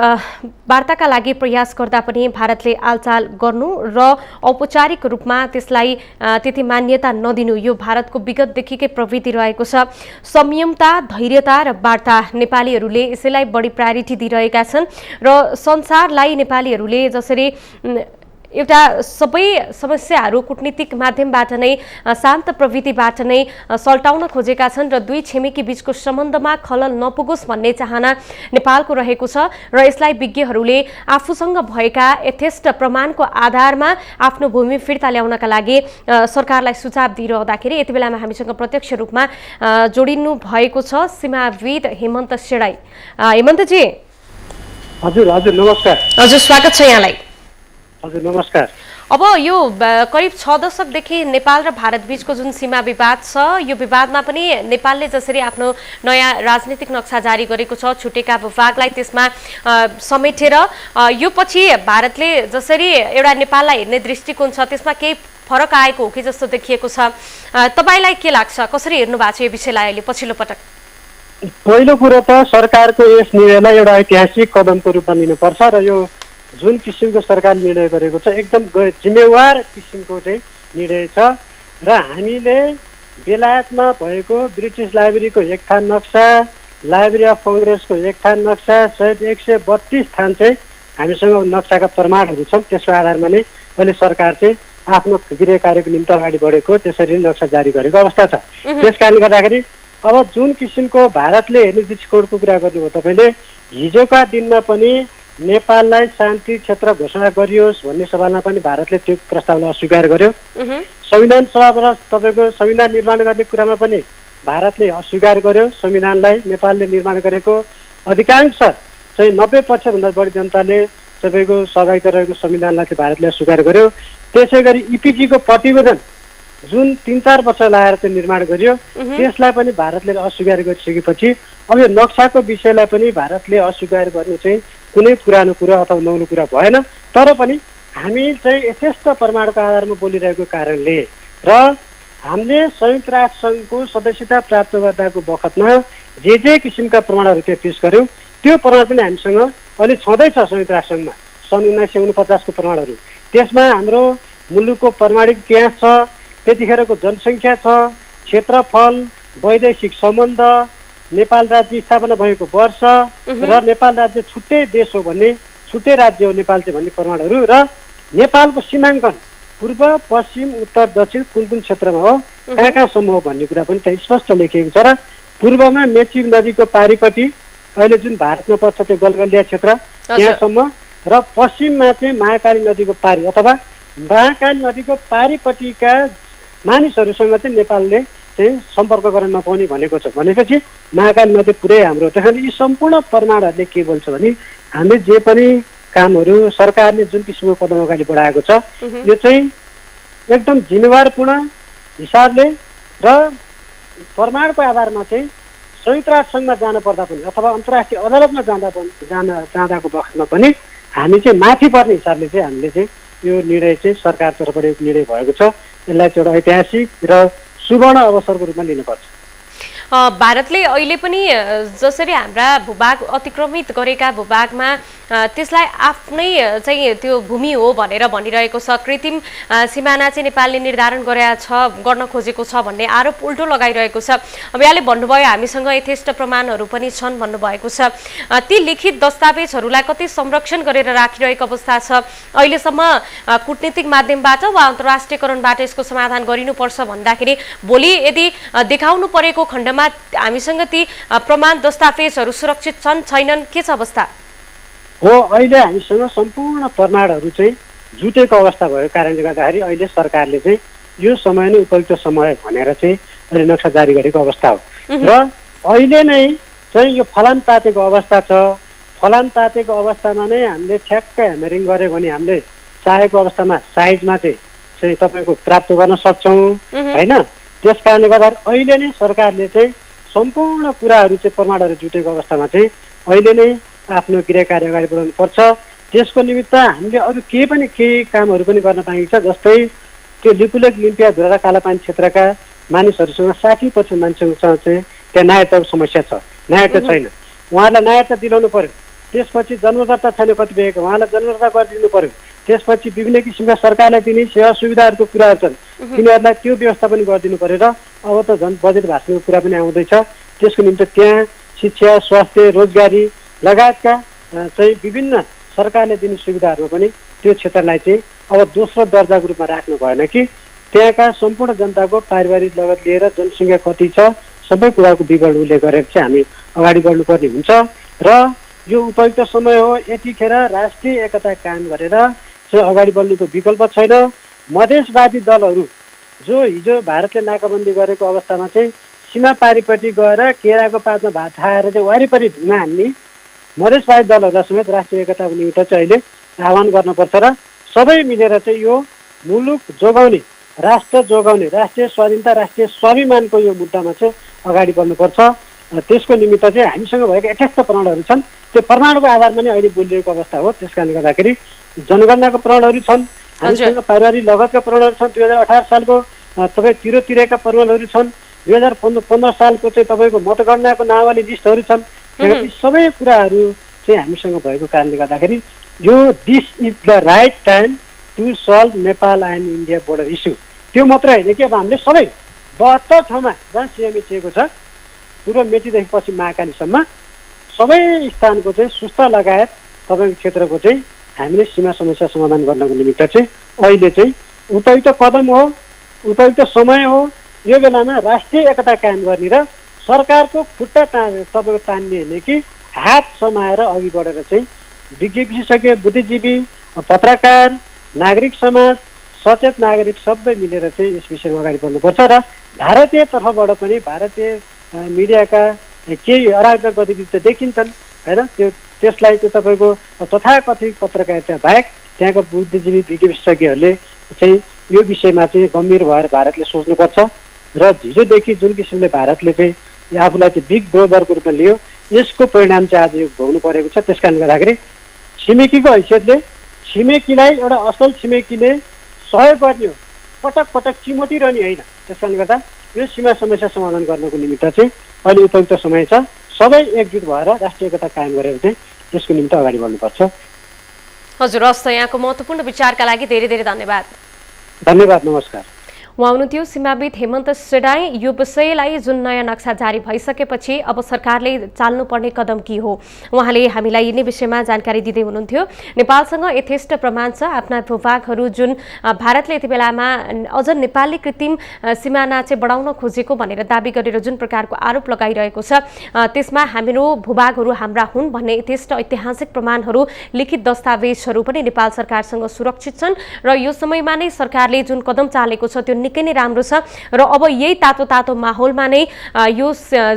वार्ताका लागि प्रयास गर्दा पनि भारतले आलचाल गर्नु र औपचारिक रूपमा त्यसलाई त्यति मान्यता नदिनु यो भारतको विगतदेखिकै प्रवृत्ति रहेको छ। संयमता, धैर्यता र वार्ता नेपालीहरूले यसैलाई बढी प्रायोरिटी दिइरहेका छन् र संसारलाई नेपालीहरूले जसरी एउटा सबै समस्याहरू कूटनीतिक माध्यमबाट नै शान्त प्रवृत्तिबाट नै सल्टाउन खोजेका छन् र दुई छिमेकी बीचको सम्बन्धमा खलल नपुगोस् भन्ने चाहना नेपालको रहेको छ र यसलाई विज्ञहरूले आफूसँग भएका यथेष्ट प्रमाणको आधारमा आफ्नो भूमि फिर्ता ल्याउनका लागि सरकारलाई सुझाव दिइरहँदाखेरि यति बेलामा हामीसँग प्रत्यक्ष रूपमा जोडिनु भएको छ सीमाविद हेमन्त शेडाई। हेमन्तजी। हजुर हजुर नमस्कार। हजुर, स्वागत छ यहाँलाई। हजुर नमस्कार। अब यो करिब 6 दशकदेखि नेपाल र भारत बीचको जुन सीमा विवाद छ, यो विवादमा पनि नेपालले जसरी आफ्नो नयाँ राजनीतिक नक्सा जारी गरेको छ, छुटेका भूभागलाई त्यसमा समेटेर यो पछि भारतले जसरी एउटा नेपाललाई हेर्ने दृष्टिकोण छ त्यसमा केही फरक आएको हो कि जस्तो देखिएको छ। तपाईलाई के लाग्छ, कसरी हेर्नु भएको छ यो विषयलाई अहिले पछिल्लो पटक? पहिलो कुरो त सरकारको यस निर्णयलाई एउटा ऐतिहासिक कदमको रूपमा लिनुपर्छ र यो जुन किसिमको सरकारले निर्णय गरेको छ एकदम जिम्मेवार किसिमको चाहिँ निर्णय छ र हामीले बेलायतमा भएको ब्रिटिस लाइब्रेरीको एक थान नक्सा, लाइब्रेरी अफ कङ्ग्रेसको एक थान नक्सा सहित 132 थान चाहिँ हामीसँग नक्साका प्रमाणहरू छन्। त्यसको आधारमा नै अहिले सरकार चाहिँ आफ्नो गृह कार्यको निम्ति अगाडि बढेको, त्यसरी नक्सा जारी गरेको अवस्था छ। त्यस कारणले गर्दाखेरि अब जुन किसिमको भारतले हेर्ने दृष्टिकोणको कुरा गर्नुभयो तपाईँले, हिजोका दिनमा पनि नेपाललाई शान्ति क्षेत्र घोषणा गरियोस् भन्ने सवालमा पनि भारतले त्यो प्रस्तावलाई अस्वीकार गर्यो। संविधान सभाबाट तपाईँको संविधान निर्माण गर्ने कुरामा पनि भारतले अस्वीकार गर्यो। संविधानलाई नेपालले निर्माण गरेको अधिकांश चाहिँ 90% बढी जनताले तपाईँको सहभागिता रहेको संविधानलाई चाहिँ भारतले अस्वीकार गर्यो। त्यसै गरी इपिजीको प्रतिवेदन जुन 3-4 वर्ष लगाएर चाहिँ निर्माण गरियो त्यसलाई पनि भारतले अस्वीकार गरिसकेपछि अब यो नक्साको विषयलाई पनि भारतले अस्वीकार गर्ने चाहिँ कुनै पुरानो कुरा अथवा नौलो कुरा भएन। तर पनि हामी चाहिँ यथेष्ट प्रमाणको आधारमा बोलिरहेको कारणले र हामीले संयुक्त राष्ट्र सङ्घको सदस्यता प्राप्त गर्दाको बखतमा जे किसिमका प्रमाणहरू त्यहाँ पेश गर्यौँ त्यो प्रमाण पनि हामीसँग अहिले छँदैछ संयुक्त राष्ट्र सङ्घमा सन् 1949 को प्रमाणहरू। त्यसमा हाम्रो मुलुकको प्रमाणिक इतिहास छ, त्यतिखेरको जनसङ्ख्या छ, क्षेत्रफल, वैदेशिक सम्बन्ध, नेपाल राज्य स्थापना भएको वर्ष र नेपाल राज्य छुट्टै देश हो भन्ने, छुट्टै राज्य हो नेपाल चाहिँ भन्ने प्रमाणहरू र नेपालको सीमाङ्कन पूर्व पश्चिम उत्तर दक्षिण कुन कुन क्षेत्रमा हो, कहाँ कहाँसम्म हो भन्ने कुरा पनि त्यहाँ स्पष्ट लेखिएको छ। र पूर्वमा मेची नदीको पारिपट्टि अहिले जुन भारतमा पर्छ त्यो गलगलिया क्षेत्र त्यहाँसम्म र पश्चिममा चाहिँ महाकाली नदीको पारी अथवा महाकाली नदीको पारिपट्टिका मानिसहरूसँग चाहिँ नेपालले चाहिँ सम्पर्क गर्न नपाउने भनेको छ। भनेपछि महाकाली नदी पुरै हाम्रो, त्यसैले यी सम्पूर्ण प्रमाणहरूले के बोल्छ भने हामीले जे पनि कामहरू सरकारले जुन किसिमको कदम अगाडि बढाएको छ यो चाहिँ एकदम जिम्मेवारपूर्ण हिसाबले र प्रमाणको आधारमा चाहिँ संयुक्त राष्ट्र सङ्घमा जान पर्दा पनि अथवा अन्तर्राष्ट्रिय अदालतमा जाँदाको बखतमा पनि हामी चाहिँ माथि पर्ने हिसाबले चाहिँ हामीले चाहिँ यो निर्णय चाहिँ सरकारतर्फबाट एक निर्णय भएको छ। यसलाई चाहिँ एउटा ऐतिहासिक र सुवर्ण अवसरको रूपमा लिनुपर्छ। भारतले अहिले पनि जसरी हाम्रा भूभाग अतिक्रमित गरेका भूभागमा त्यसलाई आफ्नै चाहिँ त्यो भूमि हो भनेर भनिरहेको छ, कृत्रिम सिमाना चाहिँ नेपालले निर्धारण गर्न खोजेको छ भन्ने आरोप उल्टो लगाइरहेको छ। अब यहाँले भन्नुभयो हामीसँग यथेष्ट प्रमाणहरू पनि छन् भन्नुभएको छ। ती लिखित दस्तावेजहरूलाई कति संरक्षण गरेर राखिरहेको अवस्था छ? अहिलेसम्म कूटनीतिक माध्यमबाट वा अन्तर्राष्ट्रियकरणबाट यसको समाधान गरिनुपर्छ भन्दाखेरि भोलि यदि देखाउनु परेको खण्डमा हामीसँग ती प्रमाण दस्तावेजहरू सुरक्षित छन् छैनन्, के छ अवस्था हो? अहिले हामीसँग सम्पूर्ण प्रमाणहरू चाहिँ जुटेको अवस्था भएको कारणले गर्दाखेरि अहिले सरकारले चाहिँ यो समय नै उपयुक्त समय भनेर चाहिँ अहिले नक्सा जारी गरेको अवस्था हो। र अहिले नै चाहिँ यो फलान तातेको अवस्था छ, फलान तातेको अवस्थामा नै हामीले ठ्याक्कै ह्यामरिङ गऱ्यो भने हामीले चाहेको अवस्थामा साइजमा चाहिँ तपाईँको प्राप्त गर्न सक्छौँ होइन। त्यस कारणले गर्दाखेरि अहिले नै सरकारले चाहिँ सम्पूर्ण कुराहरू चाहिँ प्रमाणहरू जुटेको अवस्थामा चाहिँ अहिले नै आफ्नो गृह कार्य अगाडि बढाउनु पर्छ। त्यसको निमित्त हामीले अरू केही कामहरू पनि गर्न पाइन्छ। जस्तै त्यो लिपुलेक लिम्पिया धुरा र कालापानी क्षेत्रका मानिसहरूसँग 60% मानिसहरूसँग चाहिँ त्यहाँ नागरिकताको समस्या छ, नागरिकता छैन, उहाँहरूलाई नागरिकता दिलाउनु पर्यो। त्यसपछि जन्मदर्ता छैन कतिपयको, उहाँलाई जन्मदर्ता गरिदिनु पर्यो। त्यसपछि विभिन्न किसिमका सरकारले दिने सेवा सुविधाहरूको कुराहरू छन्, तिनीहरूलाई त्यो व्यवस्था पनि गरिदिनु पर्यो। र अब त झन् बजेट भाषणको कुरा पनि आउँदैछ। त्यसको निम्ति त्यहाँ शिक्षा, स्वास्थ्य, रोजगारी लगायतका चाहिँ विभिन्न सरकारले दिने सुविधाहरूमा पनि त्यो क्षेत्रलाई चाहिँ अब दोस्रो दर्जाको रूपमा राख्नु भएन कि त्यहाँका सम्पूर्ण जनताको पारिवारिक लगत लिएर जनसङ्ख्या कति छ सबै कुराको विवरण उल्लेख गरेर चाहिँ हामी अगाडि बढ्नुपर्ने हुन्छ। र यो उपयुक्त समय हो, यतिखेर राष्ट्रिय एकता कायम गरेर चाहिँ अगाडि बढ्नुको विकल्प छैन। मधेसवादी दलहरू जो हिजो भारतले नाकाबन्दी गरेको अवस्थामा चाहिँ सीमा पारिपट्टि गएर केराको पातमा भात खाएर चाहिँ वरिपरि ढुङ्गा हान्ने मधेसवादी दलहरूलाई समेत राष्ट्रिय एकताको निमित्त चाहिँ अहिले आह्वान गर्नुपर्छ र सबै मिलेर चाहिँ यो मुलुक जोगाउने, राष्ट्र जोगाउने, राष्ट्रिय स्वाधीनता, राष्ट्रिय स्वाभिमानको यो मुद्दामा चाहिँ अगाडि बढ्नुपर्छ। त्यसको निमित्त चाहिँ हामीसँग भएका यथेष्ट प्रमाणहरू छन्, त्यो प्रमाणको आधारमा नै अहिले बोलिएको अवस्था हो। त्यस कारणले गर्दाखेरि जनगणनाको प्रमाणहरू छन्, हामीसँग पारिवारिक लगतका प्रमाणहरू छन्, 2018 सालको तपाईँ तिरेका प्रमाणहरू छन्, 2015 सालको चाहिँ तपाईँको मतगणनाको नावाली लिस्टहरू छन्। यी सबै कुराहरू चाहिँ हामीसँग भएको कारणले गर्दाखेरि यो this is the right time to solve Nepal and India border issue. त्यो मात्र होइन कि अब हामीले सबै 72 ठाउँमा जहाँ सिएमएचिएको छ, पूर्व मेचीदेखि पश्चिम महाकालीसम्म सबै स्थानको चाहिँ सुस्ता लगायत तपाईँको क्षेत्रको चाहिँ हामीले सीमा समस्या समाधान गर्नको निमित्त चाहिँ अहिले चाहिँ उपयुक्त कदम हो, उपयुक्त समय हो। यो बेलामा राष्ट्रिय एकता कायम गर्ने र सरकारको खुट्टा तपाईँको तान्ने होइन कि हात समाएर अघि बढेर चाहिँ विशेषज्ञ, बुद्धिजीवी, पत्रकार, नागरिक समाज, सचेत नागरिक सबै मिलेर चाहिँ यस विषयमा अगाडि बढ्नुपर्छ। र भारतीय तर्फबाट पनि भारतीय मिडियाका केही अराजक गतिविधि देखिन्छन् होइन, त्यसलाई चाहिँ तपाईँको तथाकथित पत्रकारिता बाहेक त्यहाँका बुद्धिजीवी, विशेषज्ञहरूले चाहिँ यो विषयमा चाहिँ गम्भीर भएर भारतले सोच्नुपर्छ। र हिजोदेखि जुन किसिमले भारतले चाहिँ आफूलाई चाहिँ बिग ब्रदरको रूपमा लियो, यसको परिणाम चाहिँ आज यो भोग्नु परेको छ। त्यस कारणले गर्दाखेरि छिमेकीको हैसियतले छिमेकीलाई एउटा असल छिमेकीले सहयोग गर्ने हो, पटक पटक चिमोटिरहने होइन। त्यस कारणले गर्दा यो सीमा समस्या समाधान गर्नको निमित्त चाहिँ अहिले उपयुक्त समय छ। सबै एकजुट भएर राष्ट्रिय एकता कायम गरेर चाहिँ त्यसको निमित्त अगाडि बढ्नुपर्छ। हजुर, हस् त, यहाँको महत्त्वपूर्ण विचारका लागि धेरै धेरै धन्यवाद। धन्यवाद, नमस्कार। उहाँ हुनुहुन्थ्यो सीमाविद हेमन्त सेडाई। यो विषयलाई जुन नयाँ नक्सा जारी भइसकेपछि अब सरकारले चाल्नुपर्ने कदम के हो, उहाँले हामीलाई यिनै विषयमा जानकारी दिँदै हुनुहुन्थ्यो। नेपालसँग यथेष्ट प्रमाण छ, आफ्ना भूभागहरू जुन भारतले यति बेलामा अझ नेपालले कृत्रिम सिमाना चाहिँ बढाउन खोजेको भनेर दाबी गरेर जुन प्रकारको आरोप लगाइरहेको छ, त्यसमा हाम्रो भूभागहरू हाम्रा हुन् भन्ने यथेष्ट ऐतिहासिक प्रमाणहरू, लिखित दस्तावेजहरू पनि नेपाल सरकारसँग सुरक्षित छन् र यो समयमा नै सरकारले जुन कदम चालेको छ त्यो निकै नै राम्रो छ र अब यही तातो माहौलमा नै यो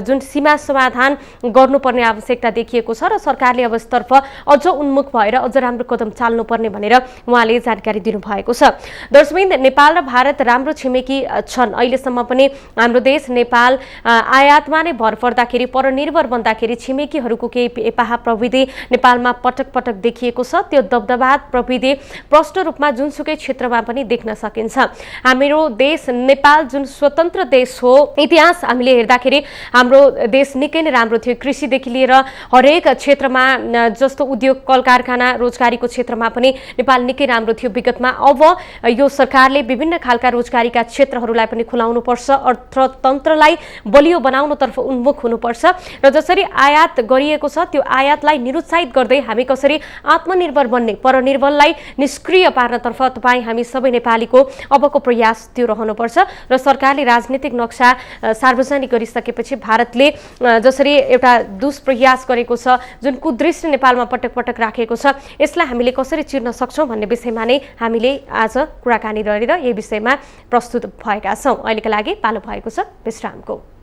जुन सीमा समाधान गर्नुपर्ने आवश्यकता देखिएको छ र सरकारले अब यसतर्फ अझ उन्मुख भएर अझ राम्रो कदम चाल्नुपर्ने भनेर उहाँले जानकारी दिनुभएको छ। दर्शकवृन्द, नेपाल र भारत राम्रो छिमेकी छन्। अहिलेसम्म पनि हाम्रो देश नेपाल आयातमा नै भर पर्दाखेरि, परनिर्भर बन्दाखेरि छिमेकीहरूको केही एपाहा प्रविधि नेपालमा पटक पटक देखिएको छ। त्यो दबदबा प्रविधि प्रष्ट रूपमा जुनसुकै क्षेत्रमा पनि देख्न सकिन्छ। हाम्रो देश नेपाल जुन स्वतन्त्र देश हो, इतिहास हामीले हेर्दाखेरि हाम्रो देश निकै नै राम्रो थियो। कृषिदेखि लिएर हरेक क्षेत्रमा, जस्तो उद्योग कल कारखाना रोजगारीको क्षेत्रमा पनि नेपाल निकै राम्रो थियो विगतमा। अब यो सरकारले विभिन्न खालका रोजगारीका क्षेत्रहरूलाई पनि खुलाउनुपर्छ, अर्थतन्त्रलाई बलियो बनाउनतर्फ उन्मुख हुनुपर्छ र जसरी आयात गरिएको छ त्यो आयातलाई निरुत्साहित गर्दै हामी कसरी आत्मनिर्भर बन्ने, परनिर्भरलाई निष्क्रिय पार्नतर्फ तपाईँ हामी सबै नेपालीको अबको प्रयास त्यो रहनुपर्छ र सरकारले राजनीतिक नक्सा सार्वजनिक गरिसकेपछि भारतले जसरी एउटा दुष्प्रयास गरेको छ, जुन कुदृष्टि नेपालमा पटक पटक राखेको छ, यसलाई हामीले कसरी चिर्न सक्छौँ भन्ने विषयमा नै हामीले आज कुराकानी गरेर यही विषयमा प्रस्तुत भएका छौँ। अहिलेका लागि पालो भएको छ विश्रामको।